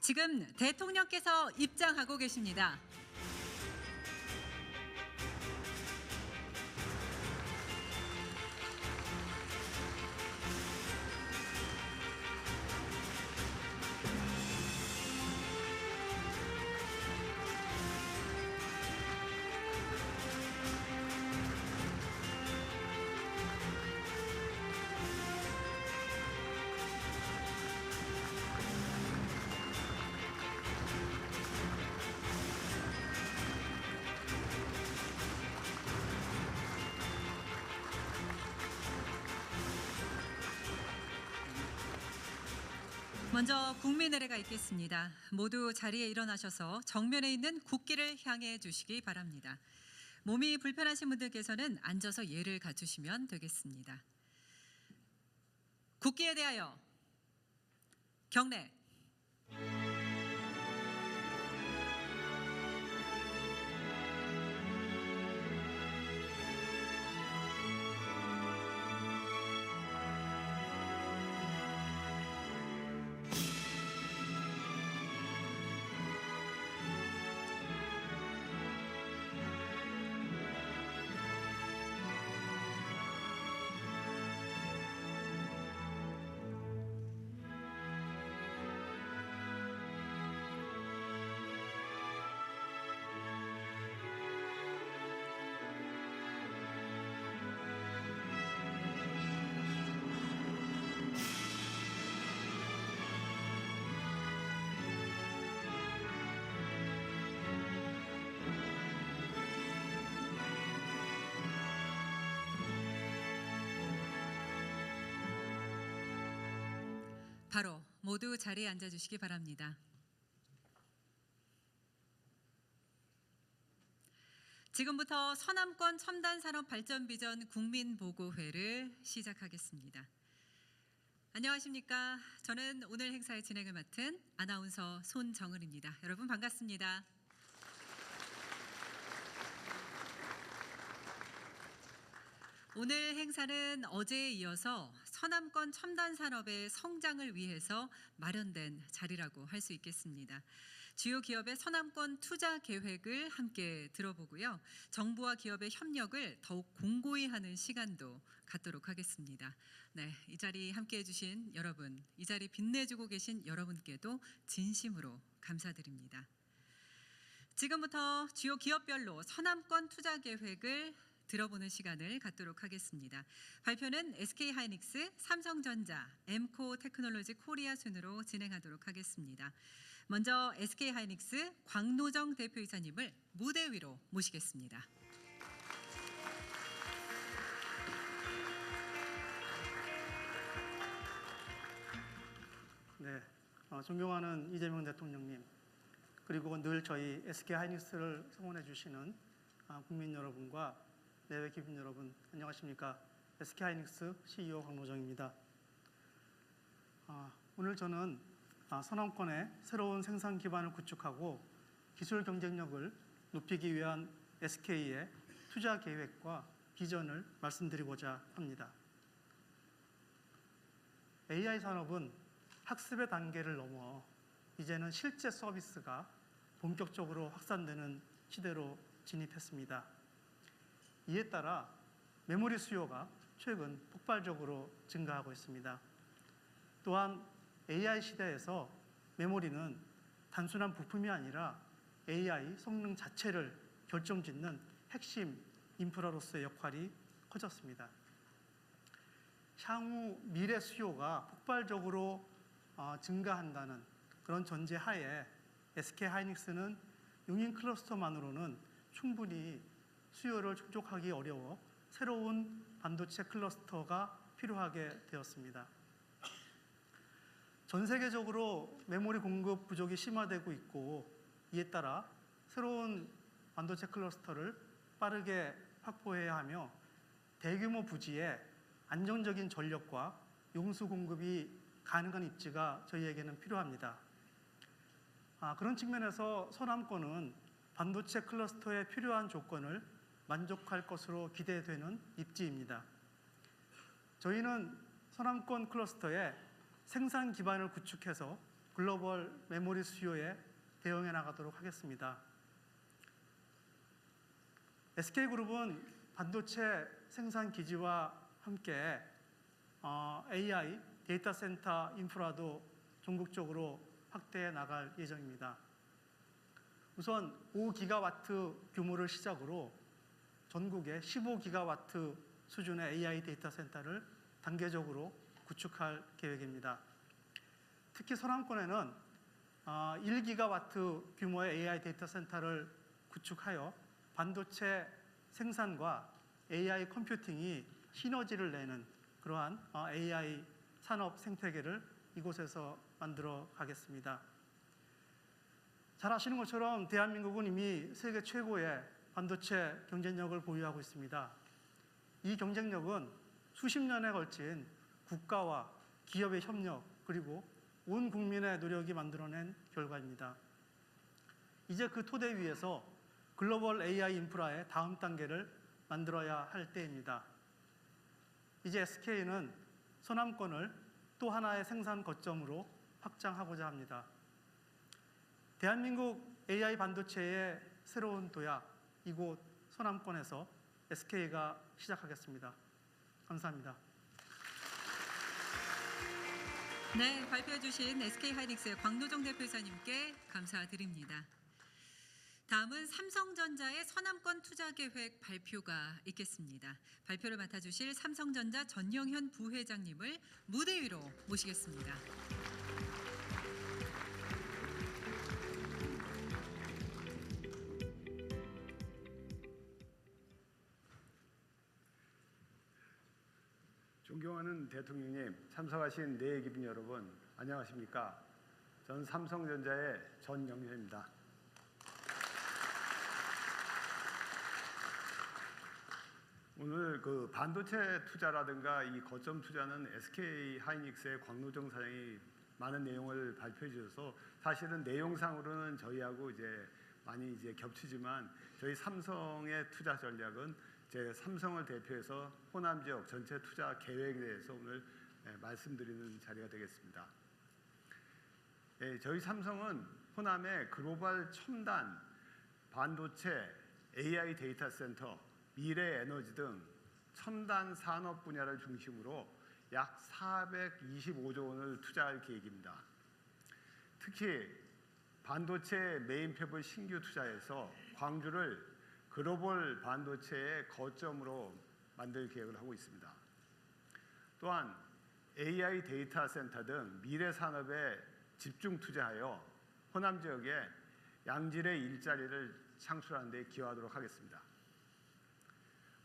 지금 대통령께서 입장하고 계십니다. 먼저 국민의례가 있겠습니다. 모두 자리에 일어나셔서 정면에 있는 국기를 향해 주시기 바랍니다. 몸이 불편하신 분들께서는 앉아서 예를 갖추시면 되겠습니다. 국기에 대하여 경례. 바로 모두 자리에 앉아주시기 바랍니다. 지금부터 서남권 첨단산업발전비전 국민보고회를 시작하겠습니다. 안녕하십니까? 저는 오늘 행사의 진행을 맡은 아나운서 손정은입니다. 여러분 반갑습니다. 오늘 행사는 어제에 이어서 서남권 첨단산업의 성장을 위해서 마련된 자리라고 할 수 있겠습니다. 주요 기업의 서남권 투자 계획을 함께 들어보고요. 정부와 기업의 협력을 더욱 공고히 하는 시간도 갖도록 하겠습니다. 네, 이 자리 함께해 주신 여러분, 이 자리 빛내주고 계신 여러분께도 진심으로 감사드립니다. 지금부터 주요 기업별로 서남권 투자 계획을 들어보는 시간을 갖도록 하겠습니다. 발표는 SK하이닉스, 삼성전자, 엠코 테크놀로지 코리아 순으로 진행하도록 하겠습니다. 먼저 SK하이닉스 광노정 대표이사님을 무대 위로 모시겠습니다. 네, 존경하는 이재명 대통령님, 그리고 늘 저희 SK하이닉스를 성원해 주시는 국민 여러분과 내외 기빈 여러분, 안녕하십니까? SK하이닉스 CEO 광노정입니다. 오늘 저는 서남권의 새로운 생산 기반을 구축하고 기술 경쟁력을 높이기 위한 SK의 투자 계획과 비전을 말씀드리고자 합니다. AI 산업은 학습의 단계를 넘어 이제는 실제 서비스가 본격적으로 확산되는 시대로 진입했습니다. 이에 따라 메모리 수요가 최근 폭발적으로 증가하고 있습니다. 또한 AI 시대에서 메모리는 단순한 부품이 아니라 AI 성능 자체를 결정짓는 핵심 인프라로서의 역할이 커졌습니다. 향후 미래 수요가 폭발적으로 증가한다는 그런 전제하에 SK하이닉스는 용인 클러스터만으로는 충분히 수요를 충족하기 어려워 새로운 반도체 클러스터가 필요하게 되었습니다. 전 세계적으로 메모리 공급 부족이 심화되고 있고 이에 따라 새로운 반도체 클러스터를 빠르게 확보해야 하며 대규모 부지에 안정적인 전력과 용수 공급이 가능한 입지가 저희에게는 필요합니다. 그런 측면에서 서남권은 반도체 클러스터에 필요한 조건을 만족할 것으로 기대되는 입지입니다. 저희는 서남권 클러스터에 생산 기반을 구축해서 글로벌 메모리 수요에 대응해 나가도록 하겠습니다. SK그룹은 반도체 생산 기지와 함께 AI 데이터 센터 인프라도 전국적으로 확대해 나갈 예정입니다. 우선 5기가와트 규모를 시작으로 전국에 15기가와트 수준의 AI 데이터 센터를 단계적으로 구축할 계획입니다. 특히 서남권에는 1기가와트 규모의 AI 데이터 센터를 구축하여 반도체 생산과 AI 컴퓨팅이 시너지를 내는 그러한 AI 산업 생태계를 이곳에서 만들어 가겠습니다. 잘 아시는 것처럼 대한민국은 이미 세계 최고의 반도체 경쟁력을 보유하고 있습니다. 이 경쟁력은 수십 년에 걸친 국가와 기업의 협력 그리고 온 국민의 노력이 만들어낸 결과입니다. 이제 그 토대 위에서 글로벌 AI 인프라의 다음 단계를 만들어야 할 때입니다. 이제 SK는 서남권을 또 하나의 생산 거점으로 확장하고자 합니다. 대한민국 AI 반도체의 새로운 도약, 이곳 서남권에서 SK가 시작하겠습니다. 감사합니다. 네, 발표해 주신 SK하이닉스의 광노정 대표이사님께 감사드립니다. 다음은 삼성전자의 서남권 투자 계획 발표가 있겠습니다. 발표를 맡아주실 삼성전자 전영현 부회장님을 무대 위로 모시겠습니다. 존경하는 대통령님, 참석하신 내외 기빈 여러분, 안녕하십니까? 저는 삼성전자의 전영현입니다. 오늘 그 반도체 투자라든가 이 거점 투자는 SK하이닉스의 광노정 사장이 많은 내용을 발표해 주셔서 사실은 내용상으로는 저희하고 이제 많이 겹치지만 저희 삼성의 투자 전략은 제 삼성을 대표해서 호남 지역 전체 투자 계획에 대해서 오늘 말씀드리는 자리가 되겠습니다. 저희 삼성은 호남의 글로벌 첨단 반도체, AI 데이터 센터, 미래 에너지 등 첨단 산업 분야를 중심으로 약 425조 원을 투자할 계획입니다. 특히 반도체 메인팹을 신규 투자해서 광주를 글로벌 반도체의 거점으로 만들 계획을 하고 있습니다. 또한 AI 데이터 센터 등 미래 산업에 집중 투자하여 호남 지역에 양질의 일자리를 창출하는 데 기여하도록 하겠습니다.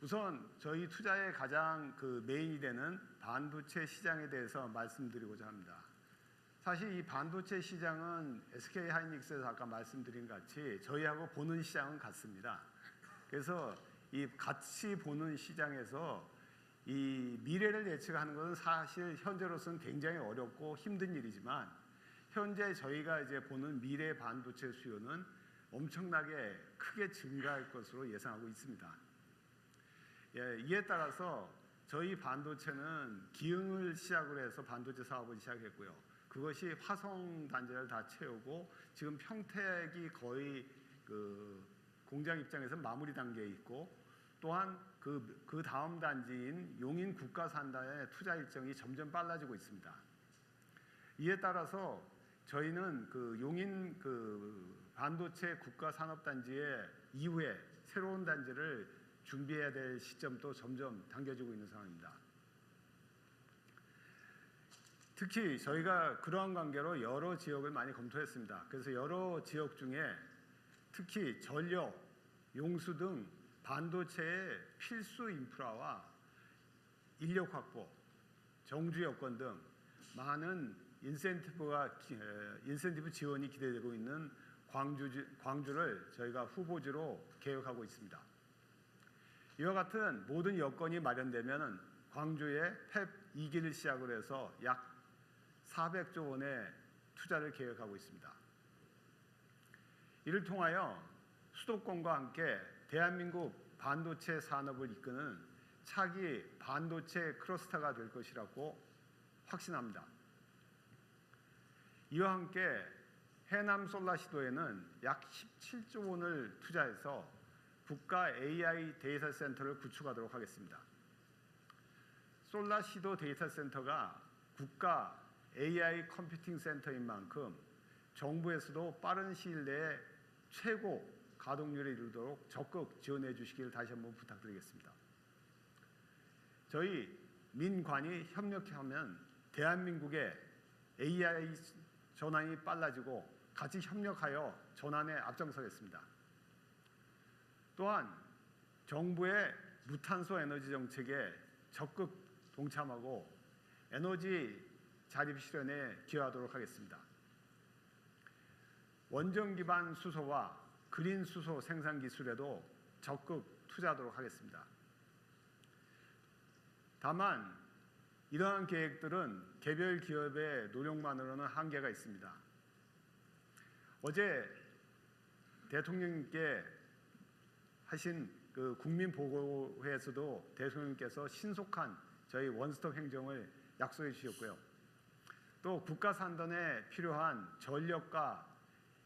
우선 저희 투자의 가장 메인이 되는 반도체 시장에 대해서 말씀드리고자 합니다. 사실 이 반도체 시장은 SK하이닉스에서 아까 말씀드린 같이 저희하고 보는 시장은 같습니다. 그래서 이 같이 보는 시장에서 이 미래를 예측하는 것은 사실 현재로서는 굉장히 어렵고 힘든 일이지만 현재 저희가 이제 보는 미래 반도체 수요는 엄청나게 크게 증가할 것으로 예상하고 있습니다. 이에 따라서 저희 반도체는 기흥을 시작으로 해서 반도체 사업을 시작했고요. 그것이 화성 단지를 다 채우고 지금 평택이 거의 공장 입장에서 마무리 단계에 있고 또한 그 다음 단지인 용인 국가산단의 투자 일정이 점점 빨라지고 있습니다. 이에 따라서 저희는 용인 반도체 국가산업단지의 이후에 새로운 단지를 준비해야 될 시점도 점점 당겨지고 있는 상황입니다. 특히 저희가 그러한 관계로 여러 지역을 많이 검토했습니다. 그래서 여러 지역 중에 특히 전력, 용수 등 반도체의 필수 인프라와 인력 확보, 정주 여건 등 많은 인센티브 지원이 기대되고 있는 광주를 저희가 후보지로 계획하고 있습니다. 이와 같은 모든 여건이 마련되면 광주의 팹 2기를 시작으로 해서 약 400조 원의 투자를 계획하고 있습니다. 이를 통하여 수도권과 함께 대한민국 반도체 산업을 이끄는 차기 반도체 클러스터가 될 것이라고 확신합니다. 이와 함께 해남 솔라시도에는 약 17조 원을 투자해서 국가 AI 데이터 센터를 구축하도록 하겠습니다. 솔라시도 데이터 센터가 국가 AI 컴퓨팅 센터인 만큼 정부에서도 빠른 시일 내에 최고 가동률에 이르도록 적극 지원해 주시길 다시 한번 부탁드리겠습니다. 저희 민관이 협력하면 대한민국의 AI 전환이 빨라지고 같이 협력하여 전환에 앞장서겠습니다. 또한 정부의 무탄소 에너지 정책에 적극 동참하고 에너지 자립 실현에 기여하도록 하겠습니다. 원전 기반 수소와 그린 수소 생산 기술에도 적극 투자하도록 하겠습니다. 다만 이러한 계획들은 개별 기업의 노력만으로는 한계가 있습니다. 어제 대통령님께 하신 그 국민보고회에서도 대통령께서 신속한 저희 원스톱 행정을 약속해 주셨고요. 또 국가 산단에 필요한 전력과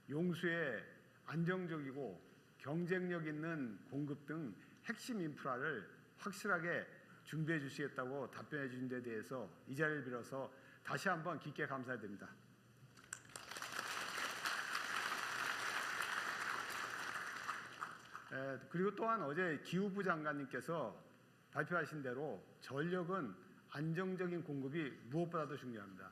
용수의 안정적이고 경쟁력 있는 공급 등 핵심 인프라를 확실하게 준비해 주시겠다고 답변해 주신 데 대해서 이 자리를 빌어서 다시 한번 깊게 감사드립니다. 그리고 또한 어제 기후부 장관님께서 발표하신 대로 전력은 안정적인 공급이 무엇보다도 중요합니다.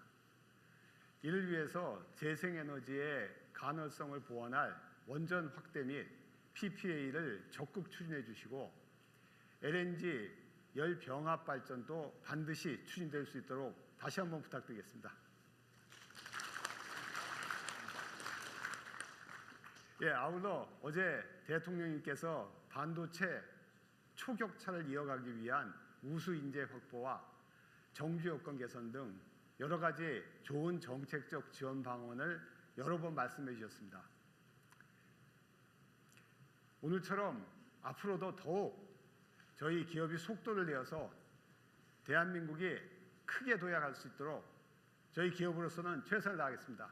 이를 위해서 재생에너지의 가능성을 보완할 원전 확대 및 PPA를 적극 추진해 주시고 LNG 열병합 발전도 반드시 추진될 수 있도록 다시 한번 부탁드리겠습니다. 아울러 어제 대통령님께서 반도체 초격차를 이어가기 위한 우수 인재 확보와 정주 여건 개선 등 여러 가지 좋은 정책적 지원 방안을 여러 번 말씀해 주셨습니다. 오늘처럼 앞으로도 더욱 저희 기업이 속도를 내어서 대한민국이 크게 도약할 수 있도록 저희 기업으로서는 최선을 다하겠습니다.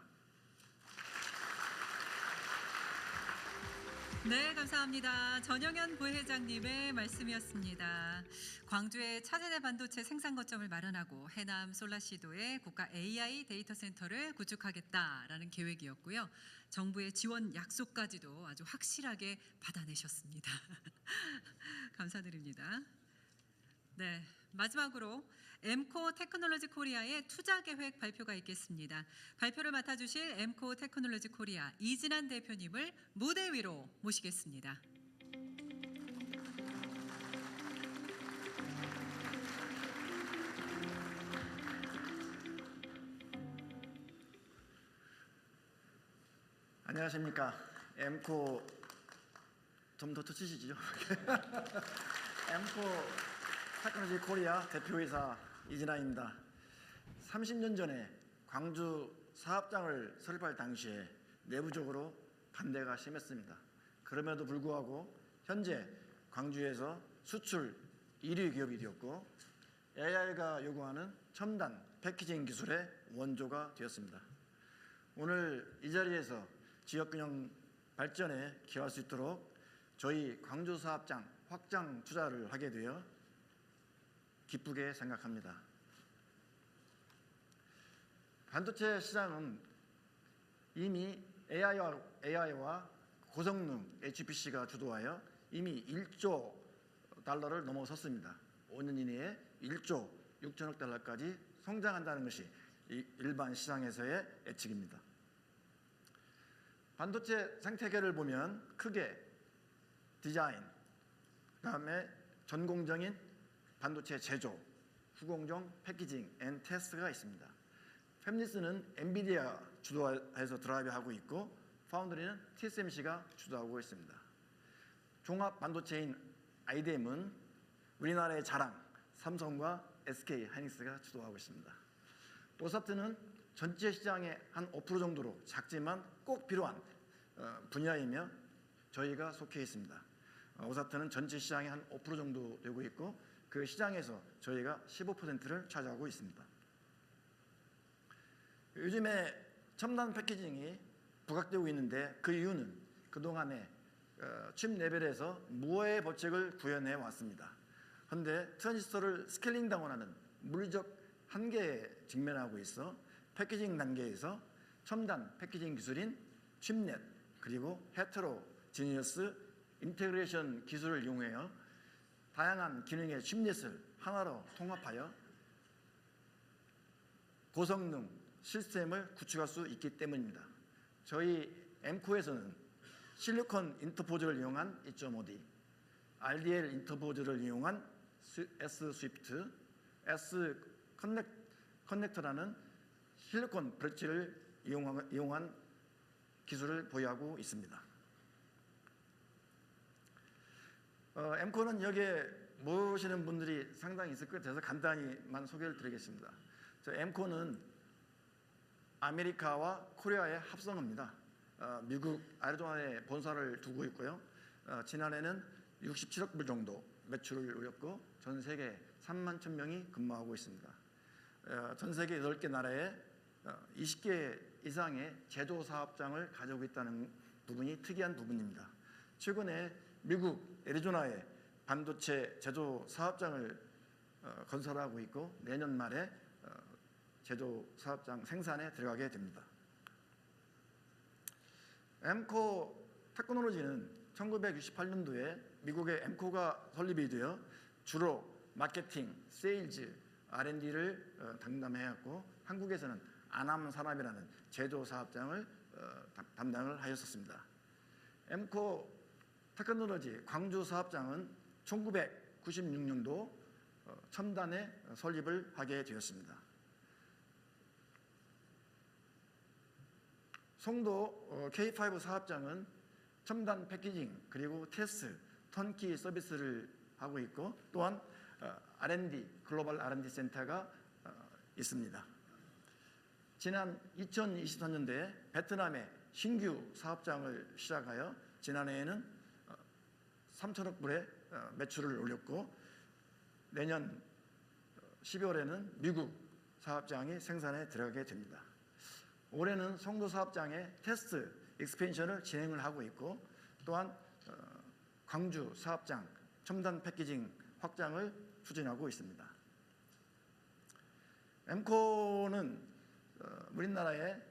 네, 감사합니다. 전영현 부회장님의 말씀이었습니다. 광주에 차세대 반도체 생산 거점을 마련하고 해남 솔라시도에 국가 AI 데이터 센터를 구축하겠다라는 계획이었고요. 정부의 지원 약속까지도 아주 확실하게 받아내셨습니다. 감사드립니다. 네, 마지막으로 엠코 테크놀로지 코리아의 투자 계획 발표가 있겠습니다. 발표를 맡아주실 엠코 테크놀로지 코리아 이진한 대표님을 무대 위로 모시겠습니다. 안녕하십니까. 엠코 좀 더 tou치시죠? 엠코 테크놀로지 코리아 대표이사 이진아입니다. 30년 전에 광주 사업장을 설립할 당시에 내부적으로 반대가 심했습니다. 그럼에도 불구하고 현재 광주에서 수출 1위 기업이 되었고 AI가 요구하는 첨단 패키징 기술의 원조가 되었습니다. 오늘 이 자리에서 지역균형 발전에 기여할 수 있도록 저희 광주 사업장 확장 투자를 하게 되어 기쁘게 생각합니다. 반도체 시장은 이미 AI와 고성능 HPC가 주도하여 이미 1조 달러를 넘어섰습니다. 5년 이내에 1조 6천억 달러까지 성장한다는 것이 일반 시장에서의 예측입니다. 반도체 생태계를 보면 크게 디자인, 그다음에 전공정인 반도체 제조, 후공정, 패키징, 앤 테스트가 있습니다. 팹리스는 엔비디아 주도해서 드라이브하고 있고 파운드리는 TSMC가 주도하고 있습니다. 종합 반도체인 IDM은 우리나라의 자랑 삼성과 SK 하이닉스가 주도하고 있습니다. 오사트는 전체 시장의 한 5% 정도로 작지만 꼭 필요한 분야이며 저희가 속해 있습니다. 오사트는 전체 시장의 한 5% 정도 되고 있고 그 시장에서 저희가 15%를 차지하고 있습니다. 요즘에 첨단 패키징이 부각되고 있는데 그 이유는 그동안에 칩 레벨에서 무어의 법칙을 구현해 왔습니다. 그런데 트랜지스터를 스케일링 다운하는 물리적 한계에 직면하고 있어 패키징 단계에서 첨단 패키징 기술인 칩넷 그리고 헤테로지니어스 인테그레이션 기술을 이용하여 다양한 기능의 칩넷을 하나로 통합하여 고성능 시스템을 구축할 수 있기 때문입니다. 저희 엠코에서는 실리콘 인터포즈를 이용한 2.5D, RDL 인터포즈를 이용한 S 스위프트, S 커넥터라는 실리콘 브릿지를 이용한 기술을 보유하고 있습니다. 엠코는 여기에 모르시는 분들이 상당히 있을 것 같아서 간단히만 소개를 드리겠습니다. 엠코는 아메리카와 코리아의 합성어입니다. 미국 애리조나에 본사를 두고 있고요. 지난해는 67억 불 정도 매출을 올렸고 전 세계 3만 1,000명이 근무하고 있습니다. 전 세계 8개 나라에 20개 이상의 제조 사업장을 가지고 있다는 부분이 특이한 부분입니다. 최근에 미국 애리조나에 반도체 제조 사업장을 건설하고 있고 내년 말에 제조 사업장 생산에 들어가게 됩니다. 엠코 테크놀로지는 1968년도에 미국의 엠코가 설립이 되어 주로 마케팅, 세일즈, R&D를 담당해왔고 한국에서는 아남산업이라는 제조 사업장을 담당을 하였었습니다. 엠코 테크놀로지 광주 사업장은 1996년도 첨단에 설립을 하게 되었습니다. 송도 K5 사업장은 첨단 패키징 그리고 테스트, 턴키 서비스를 하고 있고 또한 R&D, 글로벌 R&D 센터가 있습니다. 지난 2024년도에 베트남에 신규 사업장을 시작하여 지난해에는 3천억 불의 매출을 올렸고 내년 12월에는 미국 사업장이 생산에 들어가게 됩니다. 올해는 송도 사업장에 테스트 익스펜션을 진행을 하고 있고 또한 광주 사업장 첨단 패키징 확장을 추진하고 있습니다. 엠코는 우리나라에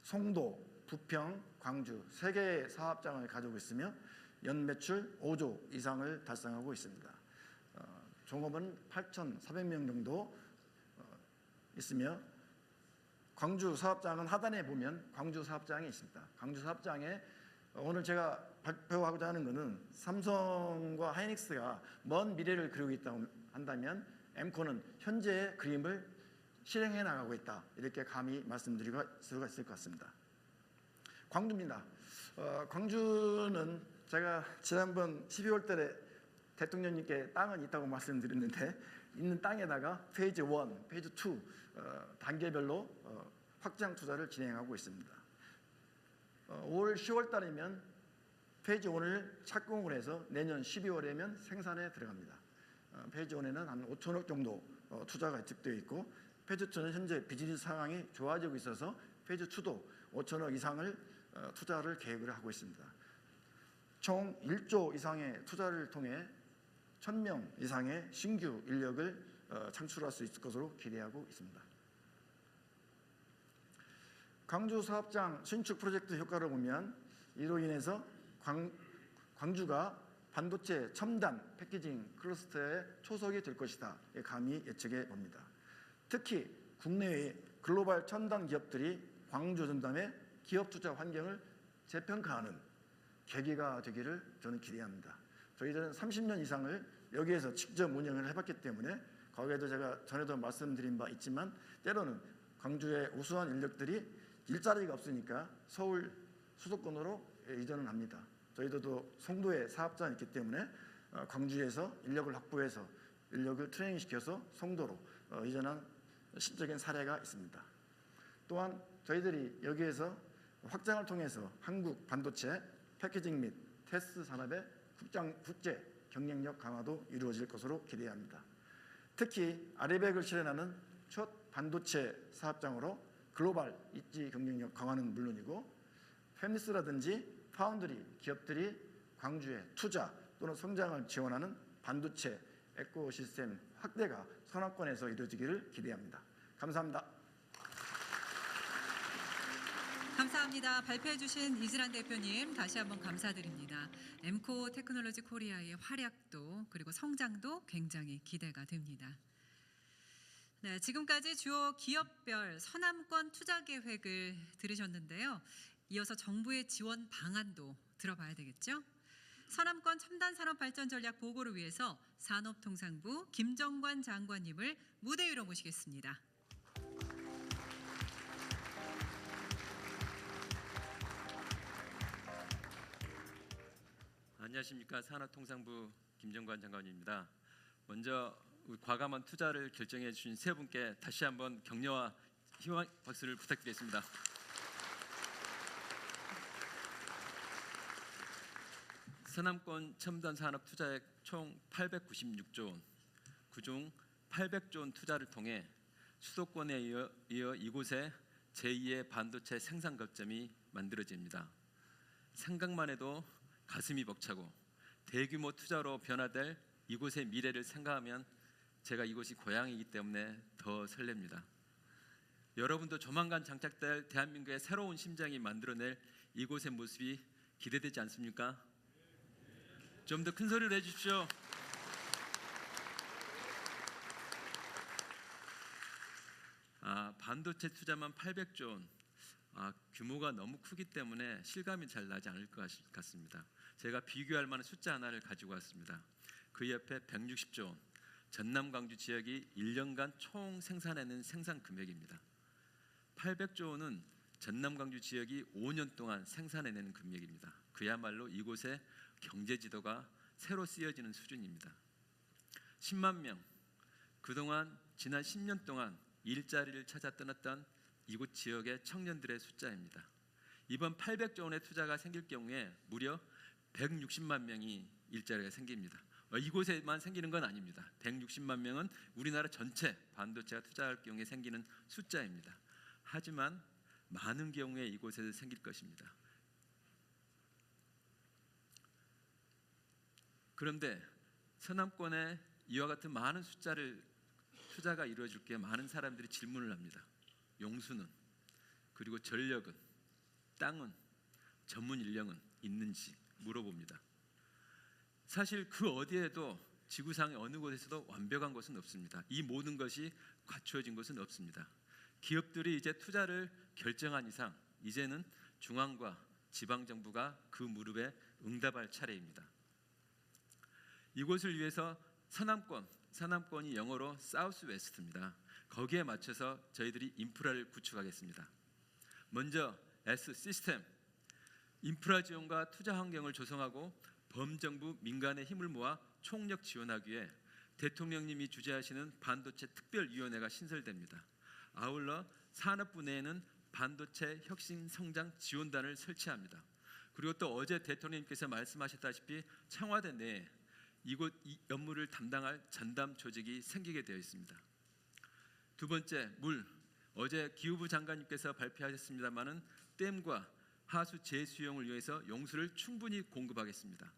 송도, 부평, 광주 3개의 사업장을 가지고 있으며 연매출 5조 이상을 달성하고 있습니다. 종업은 8,400명 정도 있으며 광주 사업장은 하단에 보면 광주 사업장이 있습니다. 광주 사업장에 오늘 제가 발표하고자 하는 것은 삼성과 하이닉스가 먼 미래를 그리고 있다고 한다면 엠코는 현재의 그림을 실행해 나가고 있다. 이렇게 감히 말씀드릴 수가 있을 것 같습니다. 광주입니다. 광주는 제가 지난번 12월 달에 대통령님께 땅은 있다고 말씀드렸는데 있는 땅에다가 페이지 1, 페이지 2 단계별로 확장 투자를 진행하고 있습니다. 올 10월 달이면 페이지 1을 착공을 해서 내년 12월에면 생산에 들어갑니다. 페이지 1에는 한 5천억 정도 투자가 예측되어 있고 페이지 2는 현재 비즈니스 상황이 좋아지고 있어서 페이지 2도 5천억 이상을 투자를 계획을 하고 있습니다. 총 1조 이상의 투자를 통해 1,000명 이상의 신규 인력을 창출할 수 있을 것으로 기대하고 있습니다. 광주 사업장 신축 프로젝트 효과를 보면 이로 인해서 광주가 반도체 첨단 패키징 클러스터의 초석이 될 것이다. 감히 예측해 봅니다. 특히 국내의 글로벌 첨단 기업들이 광주 전담의 기업 투자 환경을 재평가하는 계기가 되기를 저는 기대합니다. 저희들은 30년 이상을 여기에서 직접 운영을 해봤기 때문에 거기에도 제가 전에도 말씀드린 바 있지만 때로는 광주의 우수한 인력들이 일자리가 없으니까 서울 수도권으로 이전을 합니다. 저희들도 송도에 사업장이 있기 때문에 광주에서 인력을 확보해서 인력을 트레이닝시켜서 송도로 이전한 실적인 사례가 있습니다. 또한 저희들이 여기에서 확장을 통해서 한국 반도체 패키징 및 테스트 산업의 국제 경쟁력 강화도 이루어질 것으로 기대합니다. 특히 아리백을 실현하는 첫 반도체 사업장으로 글로벌 입지 경쟁력 강화는 물론이고 팹리스라든지 파운드리 기업들이 광주에 투자 또는 성장을 지원하는 반도체 에코시스템 확대가 서남권에서 이루어지기를 기대합니다. 감사합니다. 감사합니다. 발표해 주신 이진환 대표님 다시 한번 감사드립니다. 엠코 테크놀로지 코리아의 활약도 그리고 성장도 굉장히 기대가 됩니다. 네, 지금까지 주요 기업별 서남권 투자 계획을 들으셨는데요. 이어서 정부의 지원 방안도 들어봐야 되겠죠? 서남권 첨단 산업 발전 전략 보고를 위해서 산업통상부 김정관 장관님을 무대 위로 모시겠습니다. 안녕하십니까. 산업통상부 김정관 장관입니다. 먼저 과감한 투자를 결정해 주신 세 분께 다시 한번 격려와 희망 박수를 부탁드리겠습니다. 서남권 첨단 산업 투자액 총 896조 원, 그중 800조 원 투자를 통해 수도권에 이어 이곳에 제2의 반도체 생산 거점이 만들어집니다. 생각만 해도 가슴이 벅차고 대규모 투자로 변화될 이곳의 미래를 생각하면 제가 이곳이 고향이기 때문에 더 설렙니다. 여러분도 조만간 장착될 대한민국의 새로운 심장이 만들어낼 이곳의 모습이 기대되지 않습니까? 좀 더 큰 소리로 해주십시오. 반도체 투자만 800조 원. 규모가 너무 크기 때문에 실감이 잘 나지 않을 것 같습니다. 제가 비교할 만한 숫자 하나를 가지고 왔습니다. 그 옆에 160조 원, 전남 광주 지역이 1년간 총 생산해낸 생산 금액입니다. 800조 원은 전남 광주 지역이 5년 동안 생산해내는 금액입니다. 그야말로 이곳의 경제 지도가 새로 쓰여지는 수준입니다. 10만 명, 그동안 지난 10년 동안 일자리를 찾아 떠났던 이곳 지역의 청년들의 숫자입니다. 이번 800조 원의 투자가 생길 경우에 무려 160만 명이 일자리가 생깁니다. 이곳에만 생기는 건 아닙니다. 160만 명은 우리나라 전체 반도체가 투자할 경우에 생기는 숫자입니다. 하지만 많은 경우에 이곳에서 생길 것입니다. 그런데 서남권에 이와 같은 많은 투자가 이루어질 게 많은 사람들이 질문을 합니다. 용수는, 그리고 전력은, 땅은, 전문 인력은 있는지 물어봅니다. 사실 그 어디에도 지구상의 어느 곳에서도 완벽한 것은 없습니다. 이 모든 것이 갖추어진 것은 없습니다. 기업들이 이제 투자를 결정한 이상 이제는 중앙과 지방정부가 그 무릎에 응답할 차례입니다. 이곳을 위해서 서남권이 영어로 사우스 웨스트입니다. 거기에 맞춰서 저희들이 인프라를 구축하겠습니다. 먼저 S 시스템, 인프라 지원과 투자 환경을 조성하고 범정부 민간의 힘을 모아 총력 지원하기 위해 대통령님이 주재하시는 반도체 특별위원회가 신설됩니다. 아울러 산업부 내에는 반도체 혁신 성장 지원단을 설치합니다. 그리고 또 어제 대통령님께서 말씀하셨다시피 청와대 내에 이곳 업무를 담당할 전담 조직이 생기게 되어 있습니다. 두 번째, 물. 어제 기후부 장관님께서 발표하셨습니다마는 댐과 하수 재수용을 위해서 용수를 충분히 공급하겠습니다.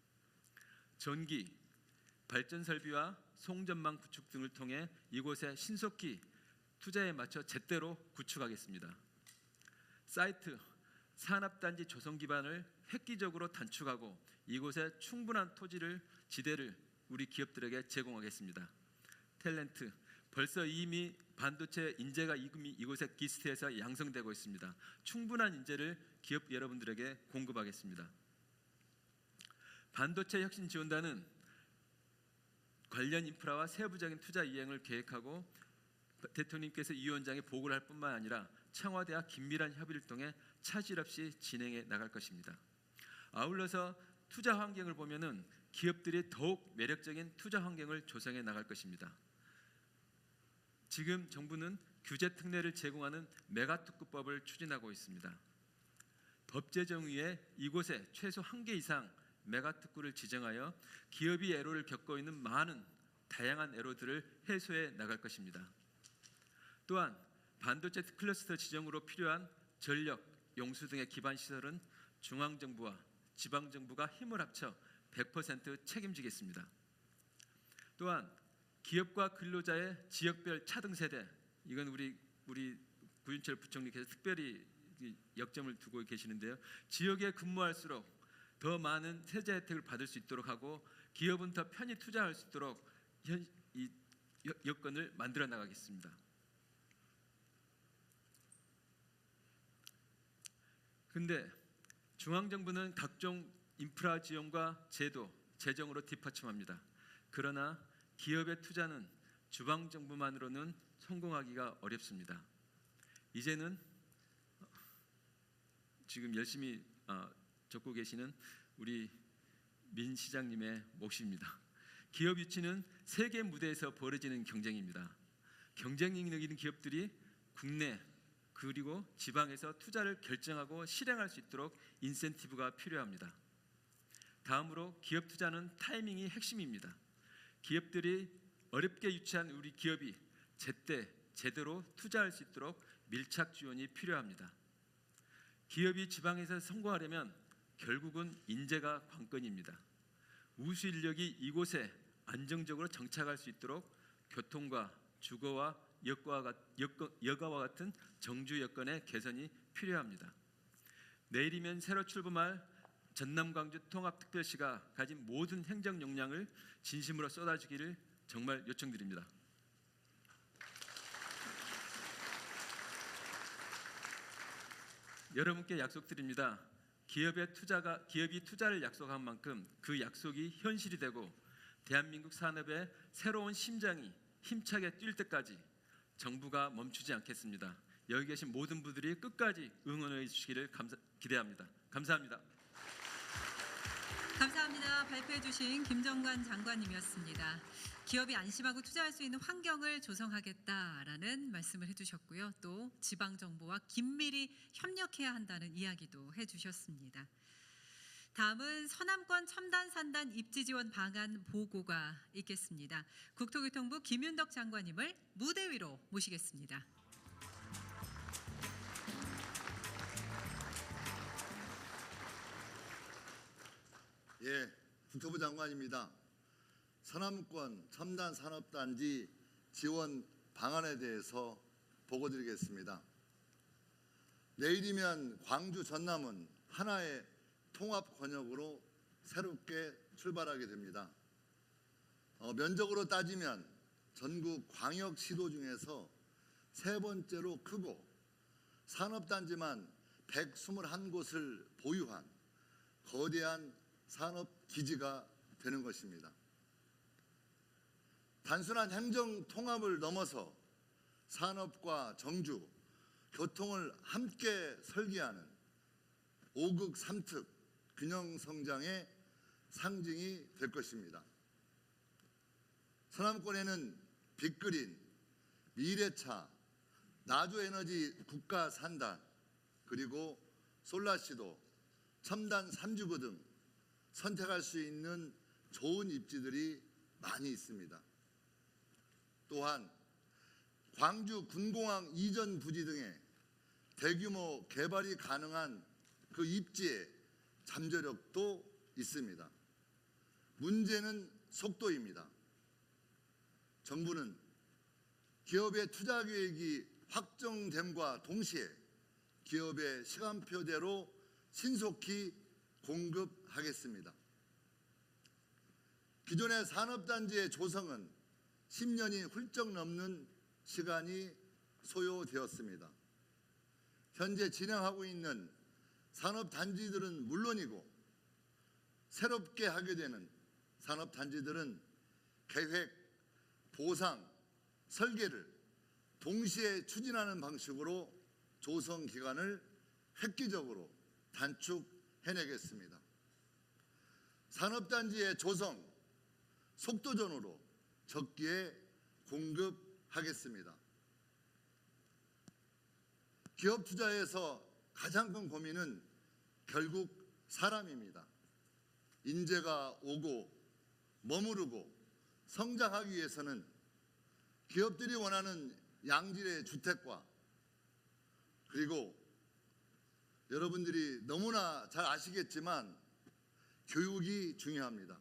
전기, 발전 설비와 송전망 구축 등을 통해 이곳에 신속히 투자에 맞춰 제때로 구축하겠습니다. 사이트, 산업단지 조성 기반을 획기적으로 단축하고 이곳에 충분한 지대를 우리 기업들에게 제공하겠습니다. 탤런트, 벌써 이미 반도체 인재가 이곳에 기스트에서 양성되고 있습니다. 충분한 인재를 기업 여러분들에게 공급하겠습니다. 반도체 혁신 지원단은 관련 인프라와 세부적인 투자 이행을 계획하고 대통령님께서 이 위원장에 보고를 할 뿐만 아니라 청와대와 긴밀한 협의를 통해 차질 없이 진행해 나갈 것입니다. 아울러서 투자 환경을 보면은 기업들이 더욱 매력적인 투자 환경을 조성해 나갈 것입니다. 지금 정부는 규제 특례를 제공하는 메가특구법을 추진하고 있습니다. 법 제정 위에 이곳에 최소 1개 이상 메가특구를 지정하여 기업이 애로를 겪고 있는 많은 다양한 애로들을 해소해 나갈 것입니다. 또한 반도체 클러스터 지정으로 필요한 전력, 용수 등의 기반 시설은 중앙정부와 지방정부가 힘을 합쳐 100% 책임지겠습니다. 또한 기업과 근로자의 지역별 차등 세대, 이건 우리 구윤철 부총리께서 특별히 역점을 두고 계시는데요. 지역에 근무할수록 더 많은 세제 혜택을 받을 수 있도록 하고 기업은 더 편히 투자할 수 있도록 이 여건을 만들어 나가겠습니다. 근데 중앙정부는 각종 인프라 지원과 제도, 재정으로 뒷받침합니다. 그러나 기업의 투자는 주방정부만으로는 성공하기가 어렵습니다. 이제는 지금 열심히 적고 계시는 우리 민 시장님의 몫입니다. 기업 유치는 세계 무대에서 벌어지는 경쟁입니다. 경쟁력 있는 기업들이 국내 그리고 지방에서 투자를 결정하고 실행할 수 있도록 인센티브가 필요합니다. 다음으로 기업 투자는 타이밍이 핵심입니다. 기업들이 어렵게 유치한 우리 기업이 제때 제대로 투자할 수 있도록 밀착 지원이 필요합니다. 기업이 지방에서 성공하려면 결국은 인재가 관건입니다. 우수 인력이 이곳에 안정적으로 정착할 수 있도록 교통과 주거와 여가와 같은 정주 여건의 개선이 필요합니다. 내일이면 새로 출범할 전남 광주 통합특별시가 가진 모든 행정 역량을 진심으로 쏟아주기를 정말 요청드립니다. 여러분께 약속드립니다. 기업이 투자를 약속한 만큼 그 약속이 현실이 되고 대한민국 산업의 새로운 심장이 힘차게 뛸 때까지 정부가 멈추지 않겠습니다. 여기 계신 모든 분들이 끝까지 응원해 주시기를 기대합니다. 감사합니다. 감사합니다. 발표해 주신 김정관 장관님이었습니다. 기업이 안심하고 투자할 수 있는 환경을 조성하겠다라는 말씀을 해주셨고요. 또 지방정부와 긴밀히 협력해야 한다는 이야기도 해주셨습니다. 다음은 서남권 첨단산단 입지지원 방안 보고가 있겠습니다. 국토교통부 김윤덕 장관님을 무대 위로 모시겠습니다. 예, 국토부 장관입니다. 서남권 첨단산업단지 지원 방안에 대해서 보고드리겠습니다. 내일이면 광주 전남은 하나의 통합 권역으로 새롭게 출발하게 됩니다. 면적으로 따지면 전국 광역시도 중에서 세 번째로 크고 산업단지만 121곳을 보유한 거대한 산업기지가 되는 것입니다. 단순한 행정 통합을 넘어서 산업과 정주, 교통을 함께 설계하는 5극 3특 균형 성장의 상징이 될 것입니다. 서남권에는 빅그린, 미래차, 나주에너지 국가산단, 그리고 솔라시도, 첨단 3주거 등 선택할 수 있는 좋은 입지들이 많이 있습니다. 또한 광주 군공항 이전 부지 등의 대규모 개발이 가능한 그 입지에 잠재력도 있습니다. 문제는 속도입니다. 정부는 기업의 투자 계획이 확정됨과 동시에 기업의 시간표대로 신속히 공급하겠습니다. 기존의 산업단지의 조성은 10년이 훌쩍 넘는 시간이 소요되었습니다. 현재 진행하고 있는 산업단지들은 물론이고 새롭게 하게 되는 산업단지들은 계획, 보상, 설계를 동시에 추진하는 방식으로 조성 기간을 획기적으로 단축해내겠습니다. 산업단지의 조성, 속도전으로 적기에 공급하겠습니다. 기업 투자에서 가장 큰 고민은 결국 사람입니다. 인재가 오고 머무르고 성장하기 위해서는 기업들이 원하는 양질의 주택과 그리고 여러분들이 너무나 잘 아시겠지만 교육이 중요합니다.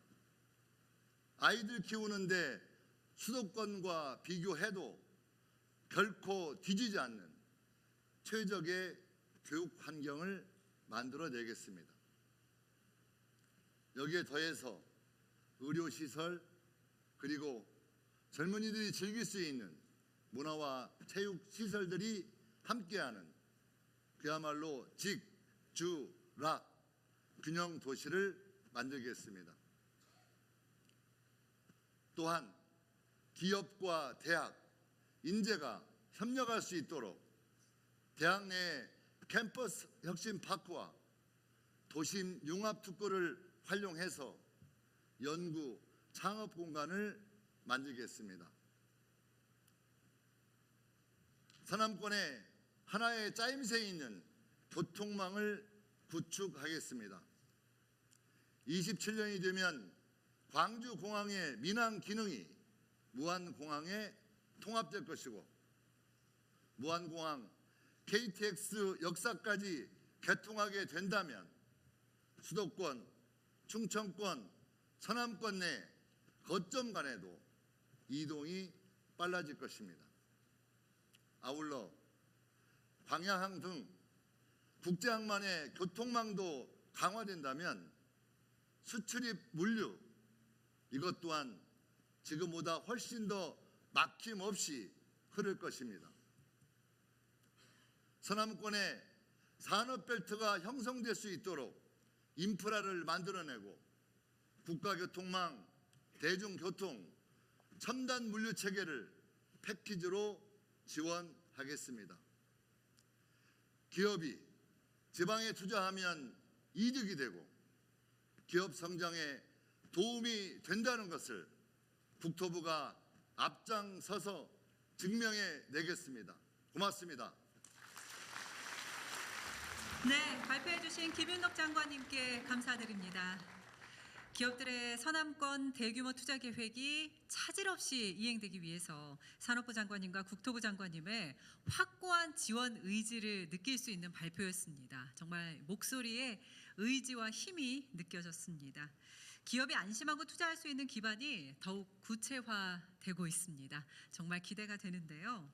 아이들 키우는데 수도권과 비교해도 결코 뒤지지 않는 최적의 교육 환경을 만들어내겠습니다. 여기에 더해서 의료시설 그리고 젊은이들이 즐길 수 있는 문화와 체육시설들이 함께하는 그야말로 직, 주, 락 균형 도시를 만들겠습니다. 또한 기업과 대학, 인재가 협력할 수 있도록 대학 내 캠퍼스 혁신 파크와 도심 융합 특구를 활용해서 연구, 창업 공간을 만들겠습니다. 서남권에 하나의 짜임새 있는 교통망을 구축하겠습니다. 27년이 되면 광주공항의 민항 기능이 무안공항에 통합될 것이고 무안공항 KTX 역사까지 개통하게 된다면 수도권, 충청권, 서남권 내 거점 간에도 이동이 빨라질 것입니다. 아울러 광야항 등 국제항만의 교통망도 강화된다면 수출입 물류 이것 또한 지금보다 훨씬 더 막힘없이 흐를 것입니다. 서남권에 산업벨트가 형성될 수 있도록 인프라를 만들어내고 국가교통망, 대중교통, 첨단 물류체계를 패키지로 지원하겠습니다. 기업이 지방에 투자하면 이득이 되고 기업 성장에 도움이 된다는 것을 국토부가 앞장서서 증명해 내겠습니다. 고맙습니다. 네, 발표해 주신 김윤덕 장관님께 감사드립니다. 기업들의 서남권 대규모 투자 계획이 차질 없이 이행되기 위해서 산업부 장관님과 국토부 장관님의 확고한 지원 의지를 느낄 수 있는 발표였습니다. 정말 목소리에 의지와 힘이 느껴졌습니다. 기업이 안심하고 투자할 수 있는 기반이 더욱 구체화되고 있습니다. 정말 기대가 되는데요.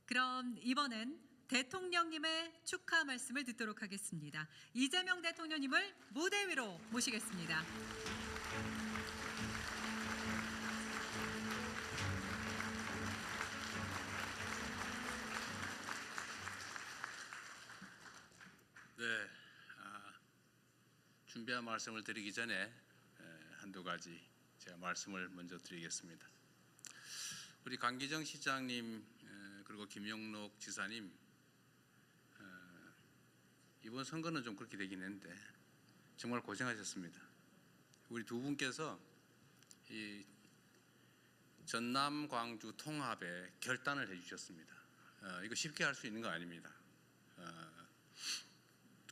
그럼 이번엔 대통령님의 축하 말씀을 듣도록 하겠습니다. 이재명 대통령님을 무대 위로 모시겠습니다. 네, 준비한 말씀을 드리기 전에 한두 가지 제가 말씀을 먼저 드리겠습니다. 우리 강기정 시장님 그리고 김영록 지사님 이번 선거는 좀 그렇게 되긴 했는데 정말 고생하셨습니다. 우리 두 분께서 이 전남 광주 통합에 결단을 해주셨습니다. 이거 쉽게 할 수 있는 거 아닙니다.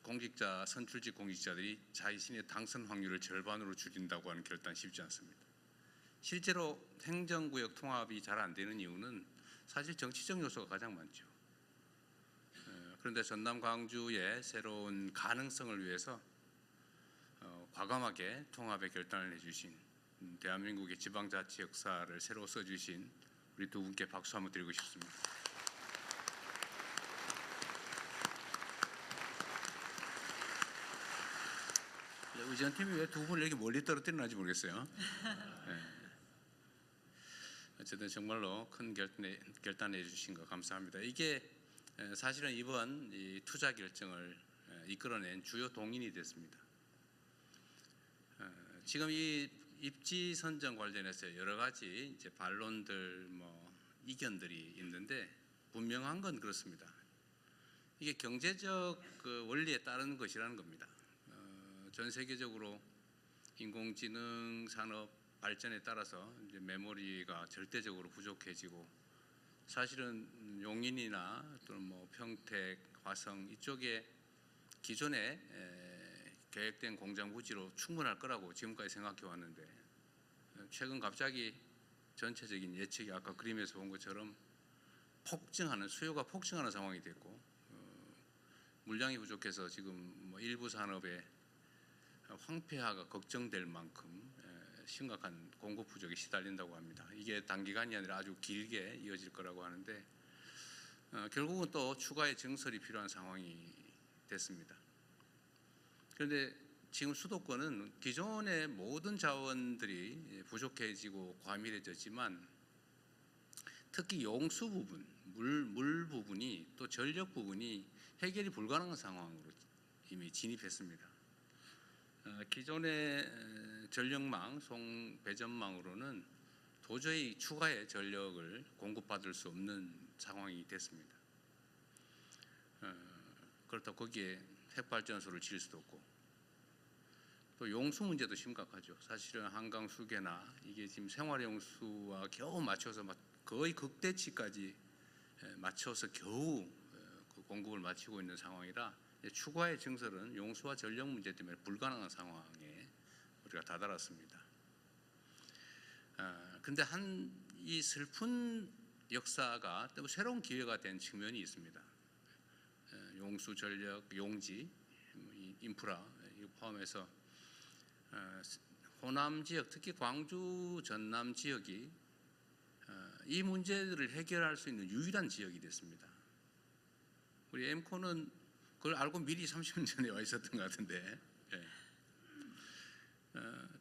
공직자, 선출직 공직자들이 자신의 당선 확률을 절반으로 줄인다고 하는 결단 쉽지 않습니다. 실제로 행정구역 통합이 잘 안 되는 이유는 사실 정치적 요소가 가장 많죠. 그런데 전남 광주의 새로운 가능성을 위해서 과감하게 통합의 결단을 해주신 대한민국의 지방자치 역사를 새로 써주신 우리 두 분께 박수 한번 드리고 싶습니다. 의전팀이 왜 두 분을 이렇게 멀리 떨어뜨리는지 모르겠어요. 네. 어쨌든 정말로 큰 결단해 주신 거 감사합니다. 이게 사실은 이번 이 투자 결정을 이끌어낸 주요 동인이 됐습니다. 지금 이 입지 선정 관련해서 여러 가지 이제 반론들, 이견들이 있는데 분명한 건 그렇습니다. 이게 경제적 그 원리에 따른 것이라는 겁니다. 전 세계적으로 인공지능 산업 발전에 따라서 이제 메모리가 절대적으로 부족해지고 사실은 용인이나 또는 평택, 화성 이쪽에 기존에 계획된 공장 부지로 충분할 거라고 지금까지 생각해 왔는데 최근 갑자기 전체적인 예측이 아까 그림에서 본 것처럼 폭증하는 수요가 폭증하는 상황이 됐고 물량이 부족해서 지금 뭐 일부 산업에 황폐화가 걱정될 만큼 심각한 공급 부족에 시달린다고 합니다. 이게 단기간이 아니라 아주 길게 이어질 거라고 하는데 결국은 또 추가의 증설이 필요한 상황이 됐습니다. 그런데 지금 수도권은 기존의 모든 자원들이 부족해지고 과밀해졌지만 특히 용수 부분, 물 부분이 또 전력 부분이 해결이 불가능한 상황으로 이미 진입했습니다. 기존의 전력망, 송배전망으로는 도저히 추가의 전력을 공급받을 수 없는 상황이 됐습니다. 그렇다고 거기에 핵발전소를 지을 수도 없고 또 용수 문제도 심각하죠. 사실은 한강 수계나 이게 지금 생활용수와 겨우 맞춰서 거의 극대치까지 맞춰서 겨우 그 공급을 마치고 있는 상황이라 추가의 증설은 용수와 전력 문제 때문에 불가능한 상황에 우리가 다다랐습니다. 근데 이 슬픈 역사가 또 새로운 기회가 된 측면이 있습니다. 용수, 전력, 용지, 인프라 이거 포함해서 호남 지역, 특히 광주, 전남 지역이 이 문제들을 해결할 수 있는 유일한 지역이 됐습니다. 우리 엠코는 그걸 알고 미리 30년 전에 와 있었던 것 같은데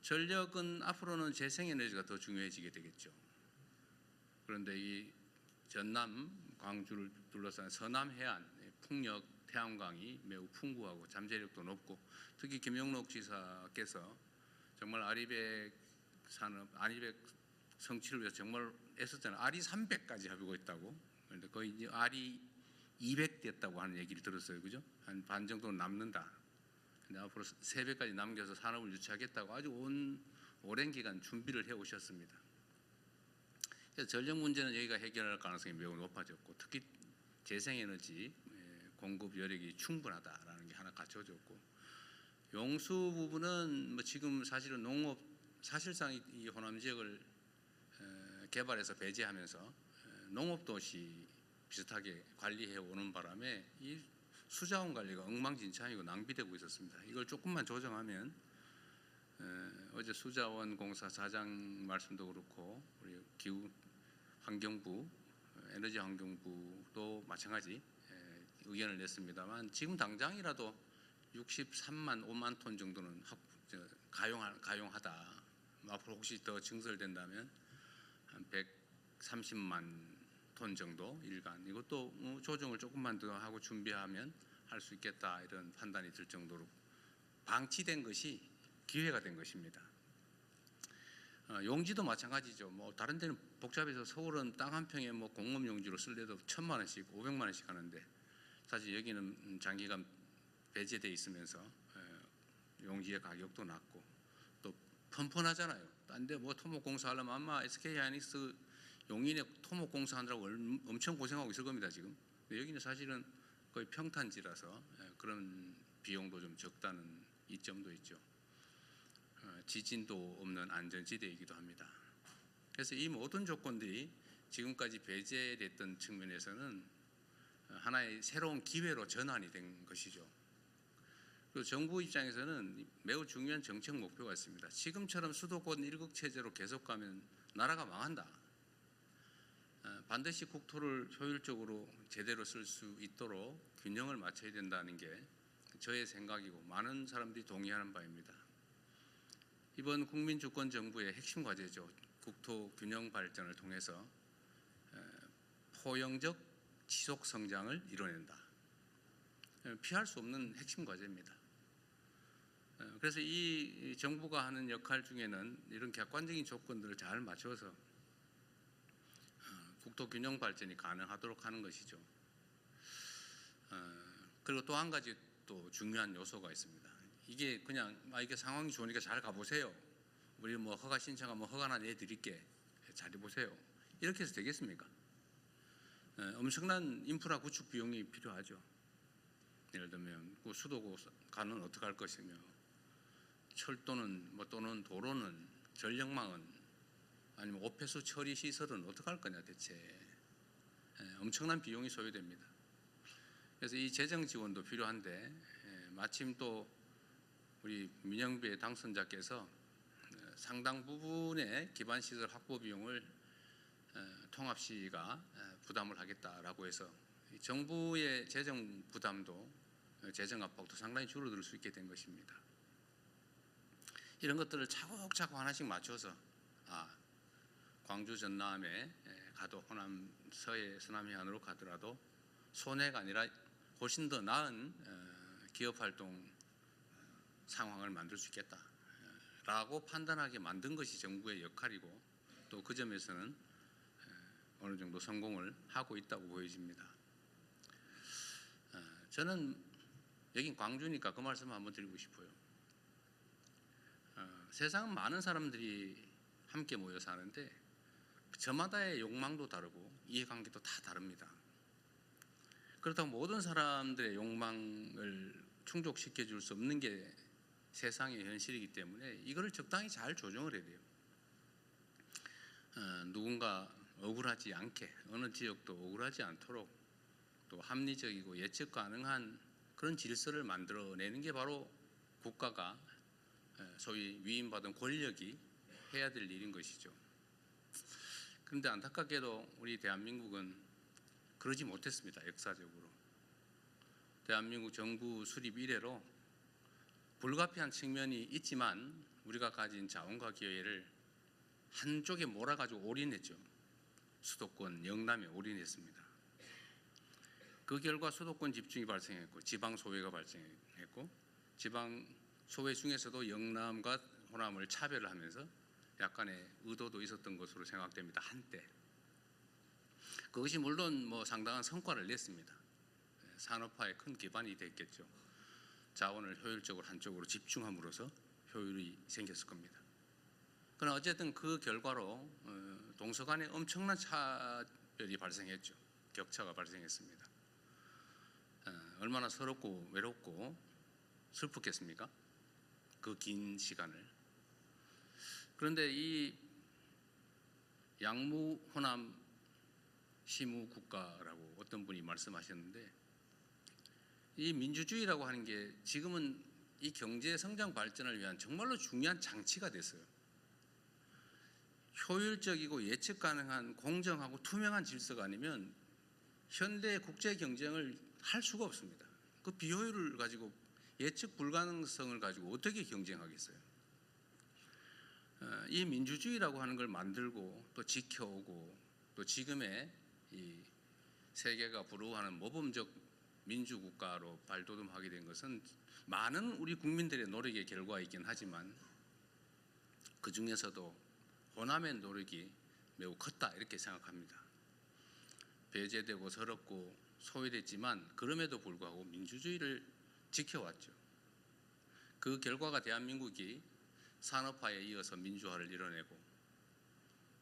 전력은 앞으로는 재생에너지가 더 중요해지게 되겠죠. 그런데 이 전남, 광주를 둘러싼 서남 해안, 풍력, 태양광이 매우 풍부하고 잠재력도 높고 특히 김영록 지사께서 정말 아리백 산업, 아리백 성취를 위해서 정말 애썼잖아요. 아리 300까지 하고 있다고. 그런데 거의 이제 아리 200 됐다고 하는 얘기를 들었어요. 그죠? 한 반 정도는 남는다. 근데 앞으로 3배까지 남겨서 산업을 유치하겠다고 아주 오랜 기간 준비를 해 오셨습니다. 그래서 전력 문제는 여기가 해결할 가능성이 매우 높아졌고 특히 재생에너지 공급 여력이 충분하다라는 게 하나 갖춰졌고 용수 부분은 뭐 지금 사실은 농업 사실상 이 호남 지역을 개발해서 배제하면서 농업도시 비슷하게 관리해 오는 바람에 이 수자원 관리가 엉망진창이고 낭비되고 있었습니다. 이걸 조금만 조정하면 어제 수자원공사 사장 말씀도 그렇고 우리 기후환경부, 에너지환경부도 마찬가지 의견을 냈습니다만 지금 당장이라도 63만 5만 톤 정도는 가용하다. 앞으로 혹시 더 증설된다면 한 130만 톤 정도 일간 이것도 조정을 조금만 더 하고 준비하면 할 수 있겠다 이런 판단이 들 정도로 방치된 것이 기회가 된 것입니다. 용지도 마찬가지죠. 뭐 다른 데는 복잡해서 서울은 땅 한 평에 뭐 공업 용지로 쓸래도 1,000만 원씩 500만 원씩 하는데 사실 여기는 장기간 배제돼 있으면서 용지의 가격도 낮고 또 펀펀하잖아요. 딴 데 뭐 토목공사 하려면 아마 SK하이닉스 용인에 토목공사 하느라고 엄청 고생하고 있을 겁니다 지금. 근데 여기는 사실은 거의 평탄지라서 그런 비용도 좀 적다는 이점도 있죠. 지진도 없는 안전지대이기도 합니다. 그래서 이 모든 조건들이 지금까지 배제됐던 측면에서는 하나의 새로운 기회로 전환이 된 것이죠. 그리고 정부 입장에서는 매우 중요한 정책 목표가 있습니다. 지금처럼 수도권 일극체제로 계속 가면 나라가 망한다. 반드시 국토를 효율적으로 제대로 쓸 수 있도록 균형을 맞춰야 된다는 게 저의 생각이고 많은 사람들이 동의하는 바입니다. 이번 국민주권정부의 핵심 과제죠. 국토 균형 발전을 통해서 포용적 지속 성장을 이뤄낸다. 피할 수 없는 핵심 과제입니다. 그래서 이 정부가 하는 역할 중에는 이런 객관적인 조건들을 잘 맞춰서 국토 균형 발전이 가능하도록 하는 것이죠. 그리고 또 한 가지 또 중요한 요소가 있습니다. 이게 그냥 이게 상황이 좋으니까 잘 가보세요. 우리 뭐 허가 신청하면 허가나 내드릴게. 잘 해보세요. 이렇게 해서 되겠습니까? 엄청난 인프라 구축 비용이 필요하죠. 예를 들면 그 수도가는 어떻게 할 것이며 철도는 뭐 또는 도로는 전력망은 아니면 오폐수 처리 시설은 어떻게 할 거냐 대체. 엄청난 비용이 소요됩니다. 그래서 이 재정 지원도 필요한데 마침 또 우리 민영배 당선자께서 상당 부분의 기반시설 확보 비용을 통합시가 부담을 하겠다라고 해서 정부의 재정 부담도 재정 압박도 상당히 줄어들 수 있게 된 것입니다. 이런 것들을 차곡차곡 하나씩 맞춰서 광주 전남에 가도 호남 서해 서남 해안으로 가더라도 손해가 아니라 훨씬 더 나은 기업 활동 상황을 만들 수 있겠다라고 판단하게 만든 것이 정부의 역할이고 또 그 점에서는 어느 정도 성공을 하고 있다고 보여집니다. 저는 여긴 광주니까 그 말씀 한번 드리고 싶어요. 세상은 많은 사람들이 함께 모여 사는데 저마다의 욕망도 다르고 이해관계도 다 다릅니다. 그렇다고 모든 사람들의 욕망을 충족시켜 줄 수 없는 게 세상의 현실이기 때문에 이거를 적당히 잘 조정을 해야 돼요. 누군가 억울하지 않게 어느 지역도 억울하지 않도록 또 합리적이고 예측 가능한 그런 질서를 만들어내는 게 바로 국가가 소위 위임받은 권력이 해야 될 일인 것이죠. 그런데 안타깝게도 우리 대한민국은 그러지 못했습니다. 역사적으로. 대한민국 정부 수립 이래로 불가피한 측면이 있지만 우리가 가진 자원과 기회를 한쪽에 몰아가지고 올인했죠. 수도권 영남에 올인했습니다. 그 결과 수도권 집중이 발생했고 지방 소외가 발생했고 지방 소외 중에서도 영남과 호남을 차별을 하면서 약간의 의도도 있었던 것으로 생각됩니다. 한때. 그것이 물론 상당한 성과를 냈습니다. 산업화에 큰 기반이 됐겠죠. 자원을 효율적으로 한쪽으로 집중함으로써 효율이 생겼을 겁니다. 그러나 어쨌든 그 결과로 동서 간에 엄청난 차별이 발생했죠. 격차가 발생했습니다. 얼마나 서럽고 외롭고 슬펐겠습니까? 그 긴 시간을. 그런데 이 양무 호남 시무 국가라고 어떤 분이 말씀하셨는데 이 민주주의라고 하는 게 지금은 이 경제 성장 발전을 위한 정말로 중요한 장치가 됐어요. 효율적이고 예측 가능한 공정하고 투명한 질서가 아니면 현대 국제 경쟁을 할 수가 없습니다. 그 비효율을 가지고 예측 불가능성을 가지고 어떻게 경쟁하겠어요? 이 민주주의라고 하는 걸 만들고 또 지켜오고 또 지금의 이 세계가 부러워하는 모범적 민주국가로 발돋움하게 된 것은 많은 우리 국민들의 노력의 결과이긴 하지만 그 중에서도 호남의 노력이 매우 컸다 이렇게 생각합니다. 배제되고 서럽고 소외됐지만 그럼에도 불구하고 민주주의를 지켜왔죠. 그 결과가 대한민국이 산업화에 이어서 민주화를 이뤄내고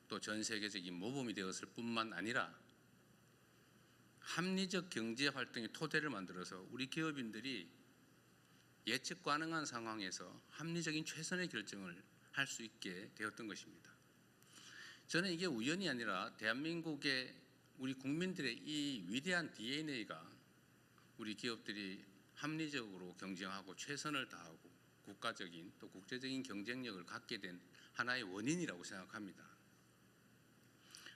또 전 세계적인 모범이 되었을 뿐만 아니라 합리적 경제 활동의 토대를 만들어서 우리 기업인들이 예측 가능한 상황에서 합리적인 최선의 결정을 할 수 있게 되었던 것입니다. 저는 이게 우연이 아니라 대한민국의 우리 국민들의 이 위대한 DNA가 우리 기업들이 합리적으로 경쟁하고 최선을 다하고 국가적인 또 국제적인 경쟁력을 갖게 된 하나의 원인이라고 생각합니다.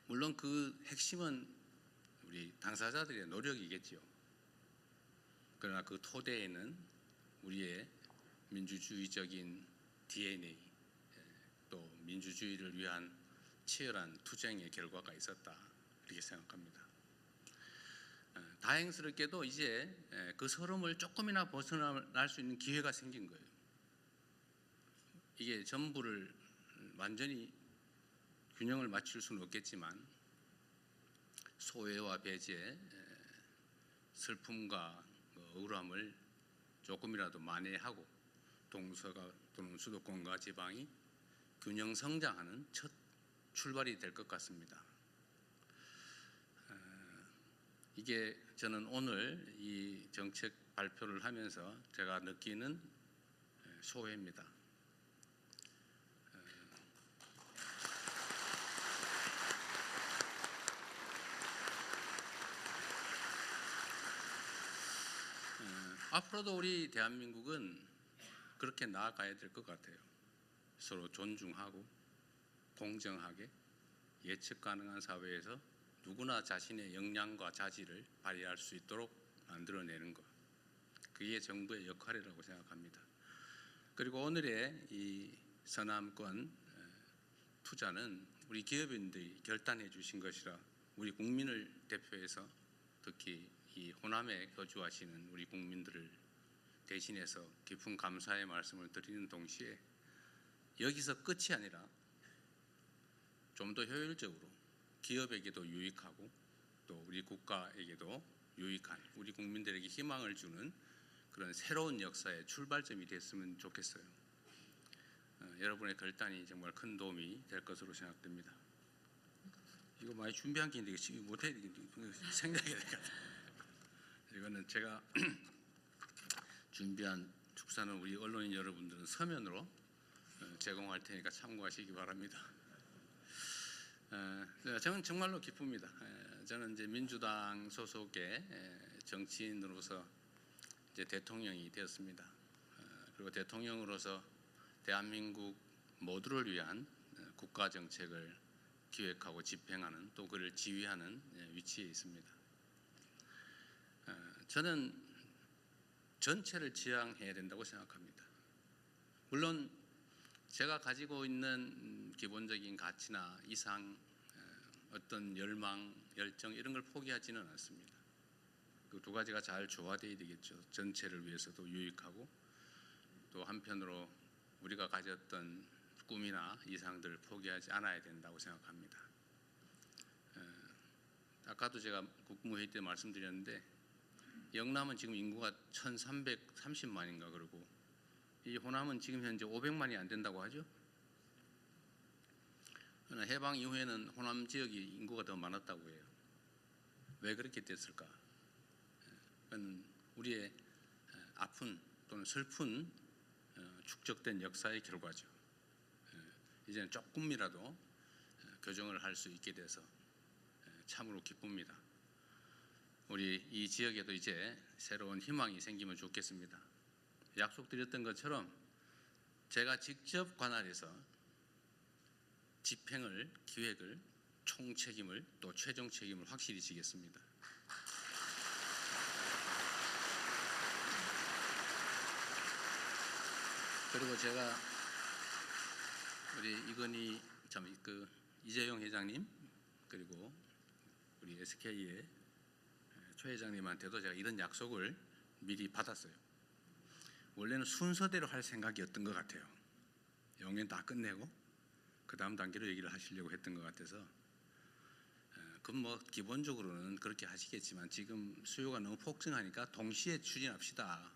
물론 그 핵심은 우리 당사자들의 노력이겠지요. 그러나 그 토대에는 우리의 민주주의적인 DNA 또 민주주의를 위한 치열한 투쟁의 결과가 있었다 이렇게 생각합니다. 다행스럽게도 이제 그 서름을 조금이나 벗어날 수 있는 기회가 생긴 거예요. 이게 전부를 완전히 균형을 맞출 수는 없겠지만 소외와 배제, 슬픔과 억울함을 조금이라도 만회하고 동서가 또는 수도권과 지방이 균형 성장하는 첫 출발이 될 것 같습니다. 이게 저는 오늘 이 정책 발표를 하면서 제가 느끼는 소회입니다. 앞으로도 우리 대한민국은 그렇게 나아가야 될 것 같아요. 서로 존중하고 공정하게 예측 가능한 사회에서 누구나 자신의 역량과 자질을 발휘할 수 있도록 만들어내는 것. 그게 정부의 역할이라고 생각합니다. 그리고 오늘의 이 서남권 투자는 우리 기업인들이 결단해 주신 것이라 우리 국민을 대표해서 특히 이 호남에 거주하시는 우리 국민들을 대신해서 깊은 감사의 말씀을 드리는 동시에 여기서 끝이 아니라 좀 더 효율적으로 기업에게도 유익하고 또 우리 국가에게도 유익한 우리 국민들에게 희망을 주는 그런 새로운 역사의 출발점이 됐으면 좋겠어요. 여러분의 결단이 정말 큰 도움이 될 것으로 생각됩니다. 이거 많이 준비한 게 있는데 이거 못해야 되겠는데 생각해야 될 것 같아요. 이거는 제가 준비한 축사는 우리 언론인 여러분들은 서면으로 제공할 테니까 참고하시기 바랍니다. 저는 정말로 기쁩니다. 저는 이제 민주당 소속의 정치인으로서 이제 대통령이 되었습니다. 그리고 대통령으로서 대한민국 모두를 위한 국가 정책을 기획하고 집행하는 또 그를 지휘하는 위치에 있습니다. 저는 전체를 지향해야 된다고 생각합니다. 물론 제가 가지고 있는 기본적인 가치나 이상 어떤 열망, 열정 이런 걸 포기하지는 않습니다. 그 두 가지가 잘 조화되어야 되겠죠. 전체를 위해서도 유익하고 또 한편으로 우리가 가졌던 꿈이나 이상들을 포기하지 않아야 된다고 생각합니다. 아까도 제가 국무회의 때 말씀드렸는데 영남은 지금 인구가 1330만인가 그러고 이 호남은 지금 현재 500만이 안 된다고 하죠. 그러나 해방 이후에는 호남 지역이 인구가 더 많았다고 해요. 왜 그렇게 됐을까? 그건 우리의 아픈 또는 슬픈 축적된 역사의 결과죠. 이제는 조금이라도 교정을 할 수 있게 돼서 참으로 기쁩니다. 우리 이 지역에도 이제 새로운 희망이 생기면 좋겠습니다. 약속드렸던 것처럼 제가 직접 관할해서 집행을, 기획을, 총책임을 또 최종 책임을 확실히 지겠습니다. 그리고 제가 우리 이건희 이재용 회장님 그리고 우리 SK의 최 회장님한테도 제가 이런 약속을 미리 받았어요. 원래는 순서대로 할 생각이었던 것 같아요. 영연 다 끝내고 그 다음 단계로 얘기를 하시려고 했던 것 같아서 그건 뭐 기본적으로는 그렇게 하시겠지만 지금 수요가 너무 폭증하니까 동시에 추진합시다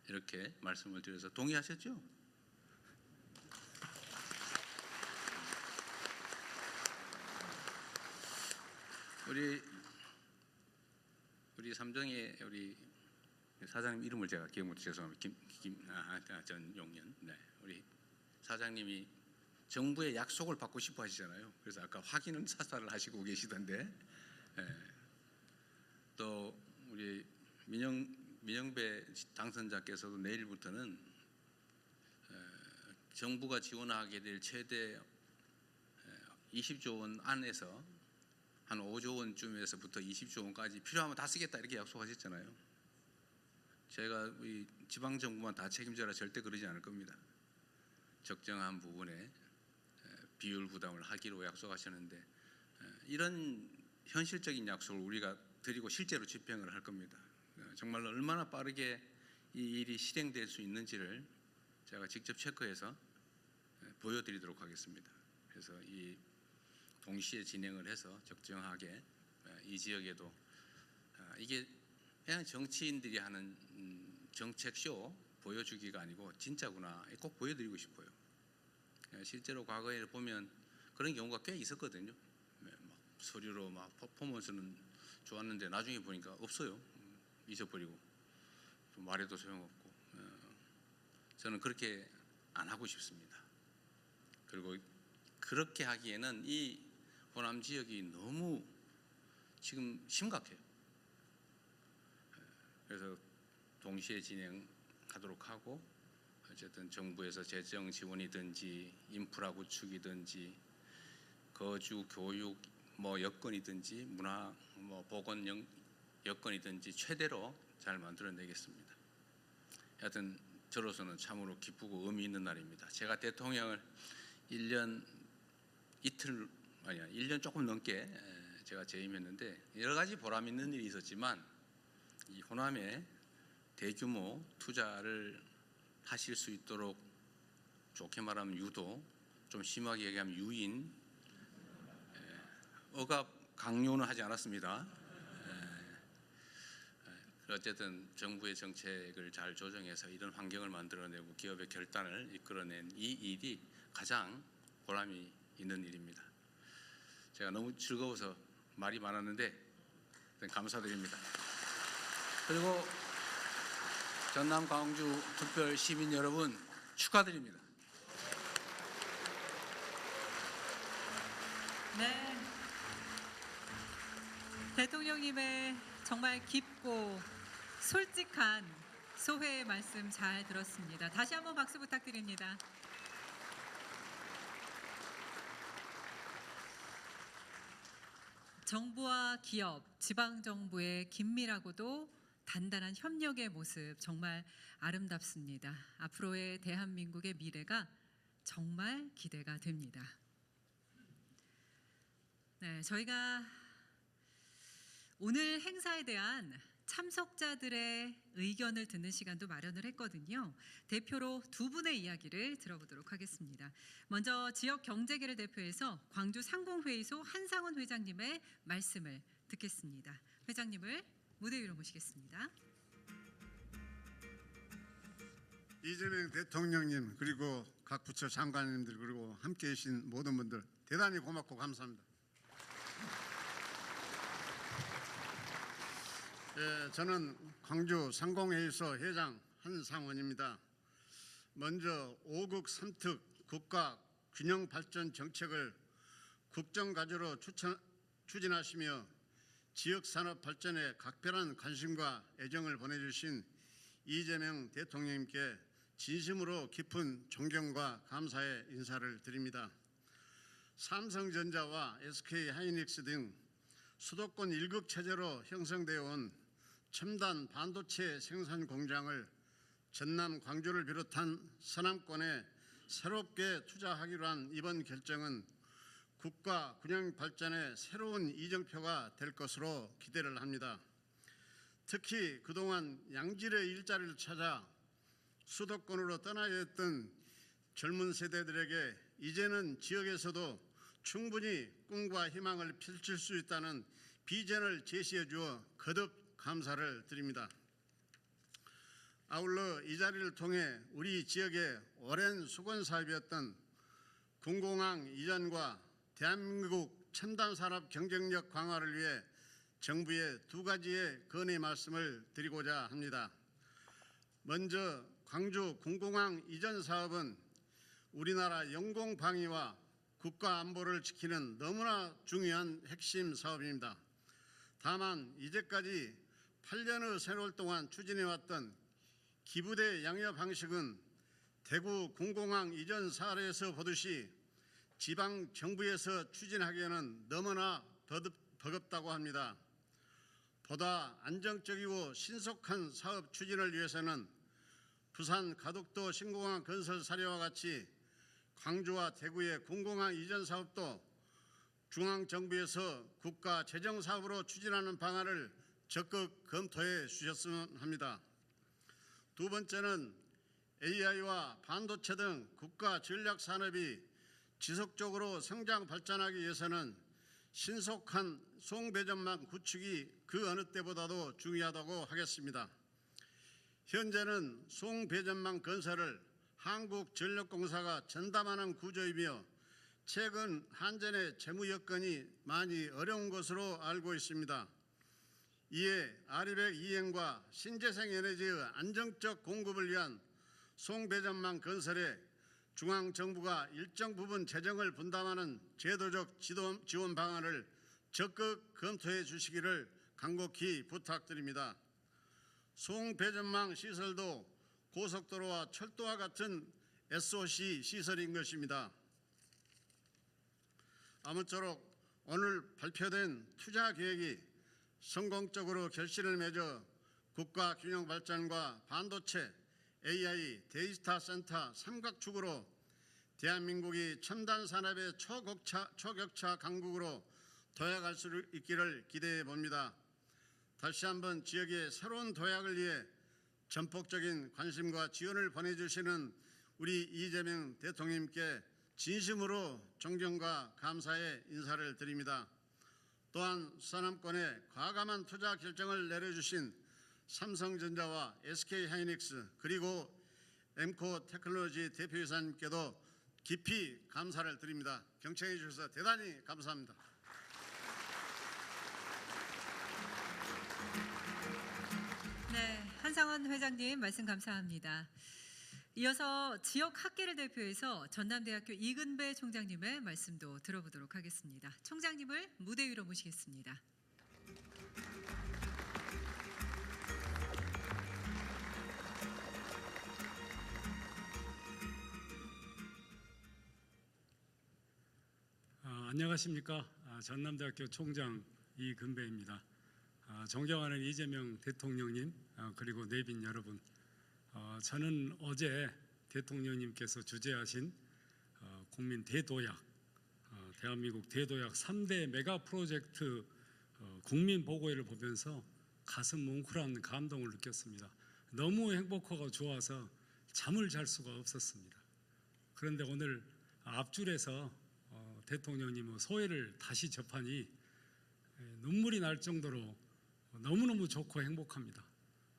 이렇게 말씀을 드려서 동의하셨죠? 우리 삼정의 우리 사장님 이름을 제가 기억 못해 죄송합니다. 전용년. 네, 우리 사장님이 정부의 약속을 받고 싶어 하시잖아요. 그래서 아까 확인은 사살을 하시고 계시던데, 또 우리 민영배 당선자께서도 내일부터는 정부가 지원하게 될 최대 20조 원 안에서 한 5조 원쯤에서부터 20조 원까지 필요하면 다 쓰겠다 이렇게 약속하셨잖아요. 제가 우리 지방 정부만 다 책임져라 절대 그러지 않을 겁니다. 적정한 부분에 비율 부담을 하기로 약속하셨는데 이런 현실적인 약속을 우리가 드리고 실제로 집행을 할 겁니다. 정말로 얼마나 빠르게 이 일이 실행될 수 있는지를 제가 직접 체크해서 보여드리도록 하겠습니다. 그래서 이 동시에 진행을 해서 적정하게 이 지역에도 이게 그냥 정치인들이 하는 정책쇼 보여주기가 아니고 진짜구나 꼭 보여드리고 싶어요. 실제로 과거에 보면 그런 경우가 꽤 있었거든요. 막 서류로 막 퍼포먼스는 좋았는데 나중에 보니까 없어요. 잊어버리고 말해도 소용없고 저는 그렇게 안 하고 싶습니다. 그리고 그렇게 하기에는 이 호남 지역이 너무 지금 심각해요. 그래서 동시에 진행하도록 하고, 어쨌든 정부에서 재정 지원이든지 인프라 구축이든지 거주, 교육, 여건이든지 문화, 보건 여건이든지 최대로 잘 만들어내겠습니다. 하여튼 저로서는 참으로 기쁘고 의미 있는 날입니다. 제가 대통령을 1년 조금 넘게 제가 재임했는데 여러 가지 보람 있는 일이 있었지만 이 호남에 대규모 투자를 하실 수 있도록 좋게 말하면 유도, 좀 심하게 얘기하면 유인, 억압, 강요는 하지 않았습니다. 어쨌든 정부의 정책을 잘 조정해서 이런 환경을 만들어내고 기업의 결단을 이끌어낸 이 일이 가장 보람이 있는 일입니다. 제가 너무 즐거워서 말이 많았는데 감사드립니다. 그리고 전남 광주 특별 시민 여러분 축하드립니다. 네. 대통령님의 정말 깊고 솔직한 소회의 말씀 잘 들었습니다. 다시 한번 박수 부탁드립니다. 정부와 기업, 지방정부의 긴밀하고도 단단한 협력의 모습 정말 아름답습니다. 앞으로의 대한민국의 미래가 정말 기대가 됩니다. 네, 저희가 오늘 행사에 대한 참석자들의 의견을 듣는 시간도 마련을 했거든요. 대표로 두 분의 이야기를 들어보도록 하겠습니다. 먼저 지역 경제계를 대표해서 광주 상공회의소 한상원 회장님의 말씀을 듣겠습니다. 회장님을 무대 위로 모시겠습니다. 이재명 대통령님 그리고 각 부처 장관님들 그리고 함께해 주신 모든 분들 대단히 고맙고 감사합니다. 저는 광주 상공회의소 회장 한상원입니다. 먼저 5국 3특 국가 균형 발전 정책을 국정과제로 추진하시며 지역산업 발전에 각별한 관심과 애정을 보내주신 이재명 대통령님께 진심으로 깊은 존경과 감사의 인사를 드립니다. 삼성전자와 SK하이닉스 등 수도권 1급 체제로 형성되어 온 첨단 반도체 생산 공장을 전남 광주를 비롯한 서남권에 새롭게 투자하기로 한 이번 결정은 국가 균형 발전의 새로운 이정표가 될 것으로 기대를 합니다. 특히 그동안 양질의 일자리를 찾아 수도권으로 떠나야 했던 젊은 세대들에게 이제는 지역에서도 충분히 꿈과 희망을 펼칠 수 있다는 비전을 제시해 주어 거듭 감사를 드립니다. 아울러 이 자리를 통해 우리 지역의 오랜 수건 사업이었던 군공항 이전과 대한민국 첨단 산업 경쟁력 강화를 위해 정부에 두 가지의 건의 말씀을 드리고자 합니다. 먼저 광주 군공항 이전 사업은 우리나라 영공 방위와 국가 안보를 지키는 너무나 중요한 핵심 사업입니다. 다만 이제까지 8년의 세월 동안 추진해왔던 기부대 양여 방식은 대구 군공항 이전 사례에서 보듯이 지방 정부에서 추진하기에는 너무나 버겁다고 합니다. 보다 안정적이고 신속한 사업 추진을 위해서는 부산 가덕도 신공항 건설 사례와 같이 광주와 대구의 군공항 이전 사업도 중앙정부에서 국가 재정 사업으로 추진하는 방안을 적극 검토해 주셨으면 합니다. 두 번째는 AI와 반도체 등 국가 전략 산업이 지속적으로 성장 발전하기 위해서는 신속한 송배전망 구축이 그 어느 때보다도 중요하다고 하겠습니다. 현재는 송배전망 건설을 한국전력공사가 전담하는 구조이며 최근 한전의 재무 여건이 많이 어려운 것으로 알고 있습니다. 이에 아리백 이행과 신재생에너지의 안정적 공급을 위한 송배전망 건설에 중앙정부가 일정 부분 재정을 분담하는 제도적 지원 방안을 적극 검토해 주시기를 간곡히 부탁드립니다. 송배전망 시설도 고속도로와 철도와 같은 SOC 시설인 것입니다. 아무쪼록 오늘 발표된 투자 계획이 성공적으로 결실을 맺어 국가 균형 발전과 반도체, AI, 데이터 센터 삼각축으로 대한민국이 첨단 산업의 초격차 강국으로 도약할 수 있기를 기대해 봅니다. 다시 한번 지역의 새로운 도약을 위해 전폭적인 관심과 지원을 보내주시는 우리 이재명 대통령님께 진심으로 존경과 감사의 인사를 드립니다. 또한 서남권에 과감한 투자 결정을 내려주신 삼성전자와 SK하이닉스 그리고 엠코 테크놀로지 대표이사님께도 깊이 감사를 드립니다. 경청해 주셔서 대단히 감사합니다. 네, 한상원 회장님 말씀 감사합니다. 이어서 지역 학계를 대표해서 전남대학교 이근배 총장님의 말씀도 들어보도록 하겠습니다. 총장님을 무대 위로 모시겠습니다. 안녕하십니까. 전남대학교 총장 이근배입니다. 존경하는 이재명 대통령님 그리고 내빈 여러분, 저는 어제 대통령님께서 주재하신 국민 대도약, 대한민국 대도약 3대 메가 프로젝트 국민 보고회를 보면서 가슴 뭉클한 감동을 느꼈습니다. 너무 행복하고 좋아서 잠을 잘 수가 없었습니다. 그런데 오늘 앞줄에서 대통령님 소회를 다시 접하니 눈물이 날 정도로 너무너무 좋고 행복합니다.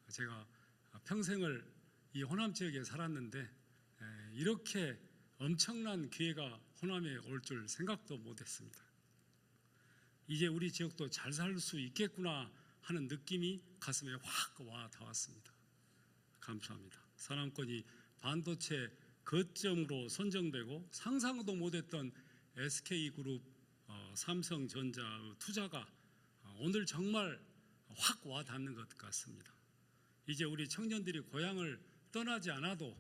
제가 평생을 이 호남 지역에 살았는데 이렇게 엄청난 기회가 호남에 올 줄 생각도 못했습니다. 이제 우리 지역도 잘 살 수 있겠구나 하는 느낌이 가슴에 확 와 닿았습니다. 감사합니다. 서남권이 반도체 거점으로 선정되고 상상도 못했던 SK그룹, 삼성전자 투자가 오늘 정말 확 와 닿는 것 같습니다. 이제 우리 청년들이 고향을 떠나지 않아도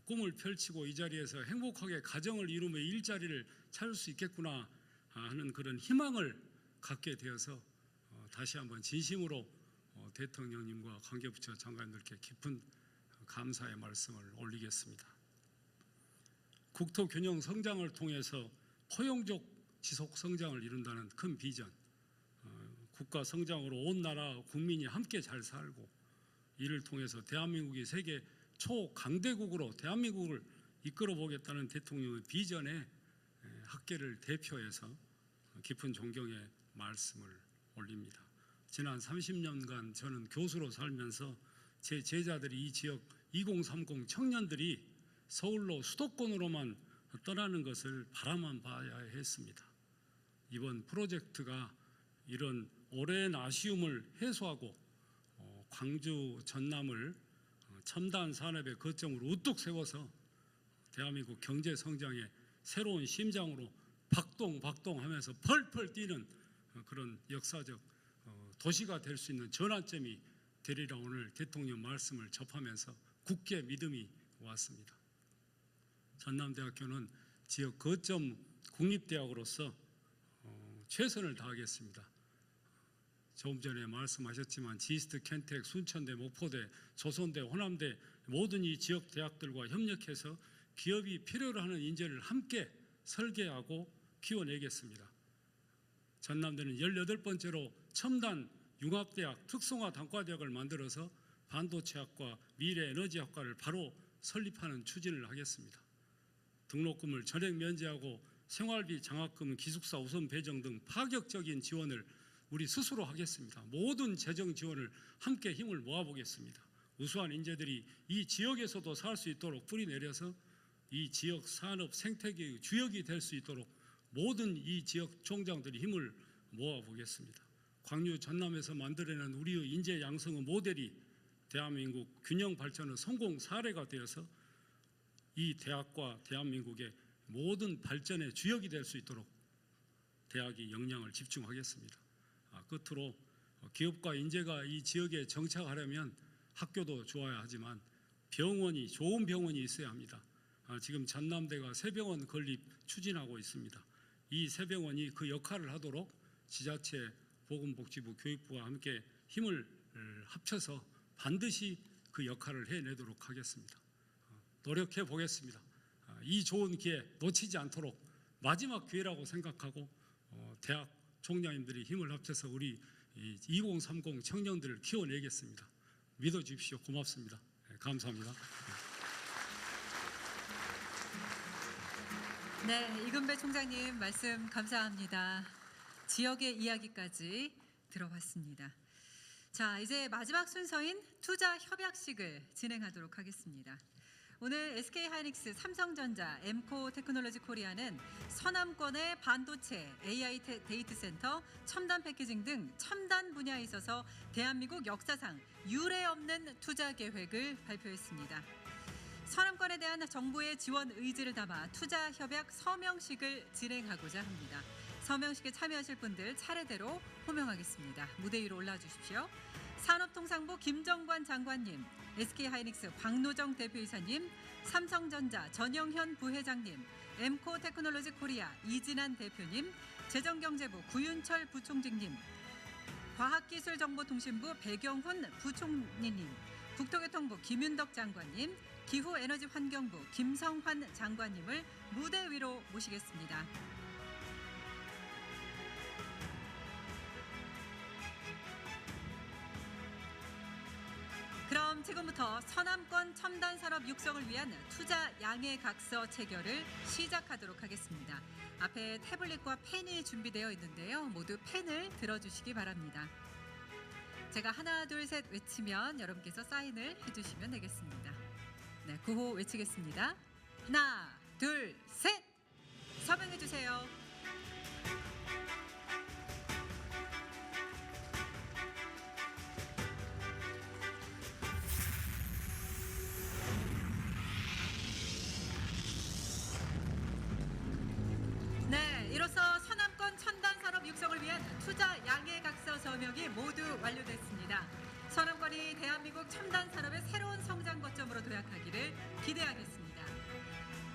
꿈을 펼치고 이 자리에서 행복하게 가정을 이루며 일자리를 찾을 수 있겠구나 하는 그런 희망을 갖게 되어서 다시 한번 진심으로 대통령님과 관계부처 장관님들께 깊은 감사의 말씀을 올리겠습니다. 국토 균형 성장을 통해서 포용적 지속 성장을 이룬다는 큰 비전, 국가 성장으로 온 나라 국민이 함께 잘 살고 이를 통해서 대한민국이 세계 초강대국으로 대한민국을 이끌어 보겠다는 대통령의 비전에 학계를 대표해서 깊은 존경의 말씀을 올립니다. 지난 30년간 저는 교수로 살면서 제 제자들이 이 지역 2030 청년들이 서울로 수도권으로만 떠나는 것을 바라만 봐야 했습니다. 이번 프로젝트가 이런 오랜 아쉬움을 해소하고 광주, 전남을 첨단 산업의 거점으로 우뚝 세워서 대한민국 경제 성장의 새로운 심장으로 박동하면서 펄펄 뛰는 그런 역사적 도시가 될 수 있는 전환점이 되리라 오늘 대통령 말씀을 접하면서 굳게 믿음이 왔습니다. 전남대학교는 지역 거점 국립대학으로서 최선을 다하겠습니다. 조금 전에 말씀하셨지만 지스트, 켄텍, 순천대, 목포대, 조선대, 호남대 모든 이 지역 대학들과 협력해서 기업이 필요로 하는 인재를 함께 설계하고 키워내겠습니다. 전남대는 18번째로 첨단 융합대학, 특성화 단과대학을 만들어서 반도체학과 미래에너지학과를 바로 설립하는 추진을 하겠습니다. 등록금을 전액 면제하고 생활비 장학금, 기숙사 우선 배정 등 파격적인 지원을 우리 스스로 하겠습니다. 모든 재정 지원을 함께 힘을 모아보겠습니다. 우수한 인재들이 이 지역에서도 살 수 있도록 뿌리내려서 이 지역 산업 생태계의 주역이 될 수 있도록 모든 이 지역 총장들이 힘을 모아보겠습니다. 광주 전남에서 만들어낸 우리의 인재 양성의 모델이 대한민국 균형 발전의 성공 사례가 되어서 이 대학과 대한민국의 모든 발전의 주역이 될 수 있도록 대학이 역량을 집중하겠습니다. 끝으로 기업과 인재가 이 지역에 정착하려면 학교도 좋아야 하지만 병원이 좋은 병원이 있어야 합니다. 지금 전남대가 새 병원 건립 추진하고 있습니다. 이 새 병원이 그 역할을 하도록 지자체, 보건복지부, 교육부와 함께 힘을 합쳐서 반드시 그 역할을 해내도록 하겠습니다. 노력해 보겠습니다. 이 좋은 기회 놓치지 않도록 마지막 기회라고 생각하고 대학 총장님들이 힘을 합쳐서 우리 2030 청년들을 키워내겠습니다. 믿어주십시오. 고맙습니다. 감사합니다. 네, 이금배 총장님 말씀 감사합니다. 지역의 이야기까지 들어봤습니다. 자, 이제 마지막 순서인 투자 협약식을 진행하도록 하겠습니다. 오늘 SK하이닉스, 삼성전자, 엠코 테크놀로지 코리아는 서남권의 반도체, AI 데이터 센터, 첨단 패키징 등 첨단 분야에 있어서 대한민국 역사상 유례 없는 투자 계획을 발표했습니다. 서남권에 대한 정부의 지원 의지를 담아 투자 협약 서명식을 진행하고자 합니다. 서명식에 참여하실 분들 차례대로 호명하겠습니다. 무대 위로 올라와 주십시오. 산업통상부 김정관 장관님, SK하이닉스 광노정 대표이사님, 삼성전자 전영현 부회장님, 엠코 테크놀로지 코리아 이진한 대표님, 재정경제부 구윤철 부총재님, 과학기술정보통신부 배경훈 부총리님, 국토교통부 김윤덕 장관님, 기후에너지환경부 김성환 장관님을 무대 위로 모시겠습니다. 그럼 지금부터 서남권 첨단산업 육성을 위한 투자 양해각서 체결을 시작하도록 하겠습니다. 앞에 태블릿과 펜이 준비되어 있는데요. 모두 펜을 들어주시기 바랍니다. 제가 하나, 둘, 셋 외치면 여러분께서 사인을 해주시면 되겠습니다. 네, 구호 외치겠습니다. 하나, 둘, 셋! 서명해 주세요. 네, 이로써 서남권 첨단산업 육성을 위한 투자 양해각서 서명이 모두 완료됐습니다. 서남권이 대한민국 첨단산업의 새로운 성장 거점으로 도약하기를 기대하겠습니다.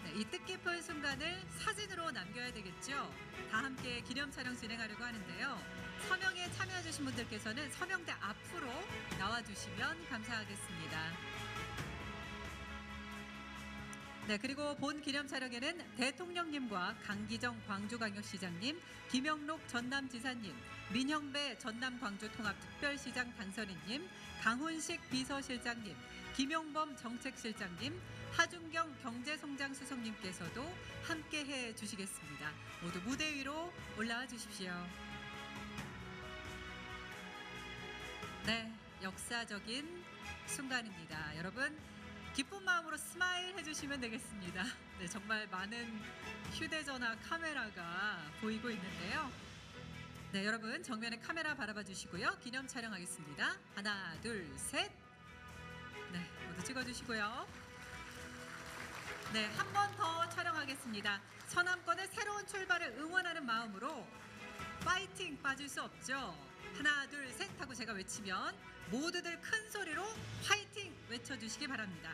네, 이 뜻깊은 순간을 사진으로 남겨야 되겠죠. 다 함께 기념 촬영 진행하려고 하는데요. 서명에 참여해주신 분들께서는 서명대 앞으로 나와주시면 감사하겠습니다. 네, 그리고 본 기념 촬영에는 대통령님과 강기정 광주광역시장님, 김영록 전남지사님, 민형배 전남광주통합특별시장 당선인님, 강훈식 비서실장님, 김용범 정책실장님, 하준경 경제성장수석님께서도 함께해 주시겠습니다. 모두 무대 위로 올라와 주십시오. 네, 역사적인 순간입니다. 여러분, 기쁜 마음으로 스마일 해주시면 되겠습니다. 네, 정말 많은 휴대전화 카메라가 보이고 있는데요. 네, 여러분 정면에 카메라 바라봐 주시고요. 기념 촬영하겠습니다. 하나, 둘, 셋. 네, 모두 찍어주시고요. 네, 한 번 더 촬영하겠습니다. 서남권의 새로운 출발을 응원하는 마음으로 파이팅 빠질 수 없죠. 하나, 둘, 셋 하고 제가 외치면 모두들 큰 소리로 파이팅 외쳐주시기 바랍니다.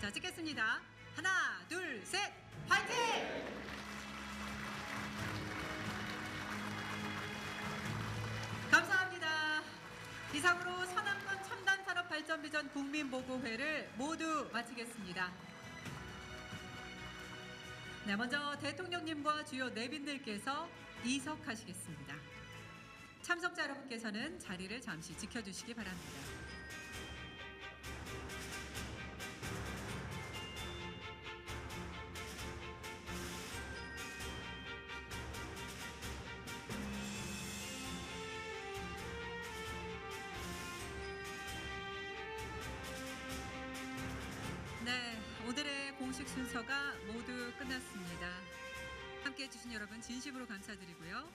자, 찍겠습니다. 하나, 둘, 셋, 파이팅! 감사합니다. 이상으로 서남권 첨단산업발전비전 국민보고회를 모두 마치겠습니다. 네, 먼저 대통령님과 주요 내빈들께서 이석하시겠습니다. 참석자 여러분께서는 자리를 잠시 지켜주시기 바랍니다. 네, 오늘의 공식 순서가 모두 끝났습니다. 함께해 주신 여러분 진심으로 감사드리고요.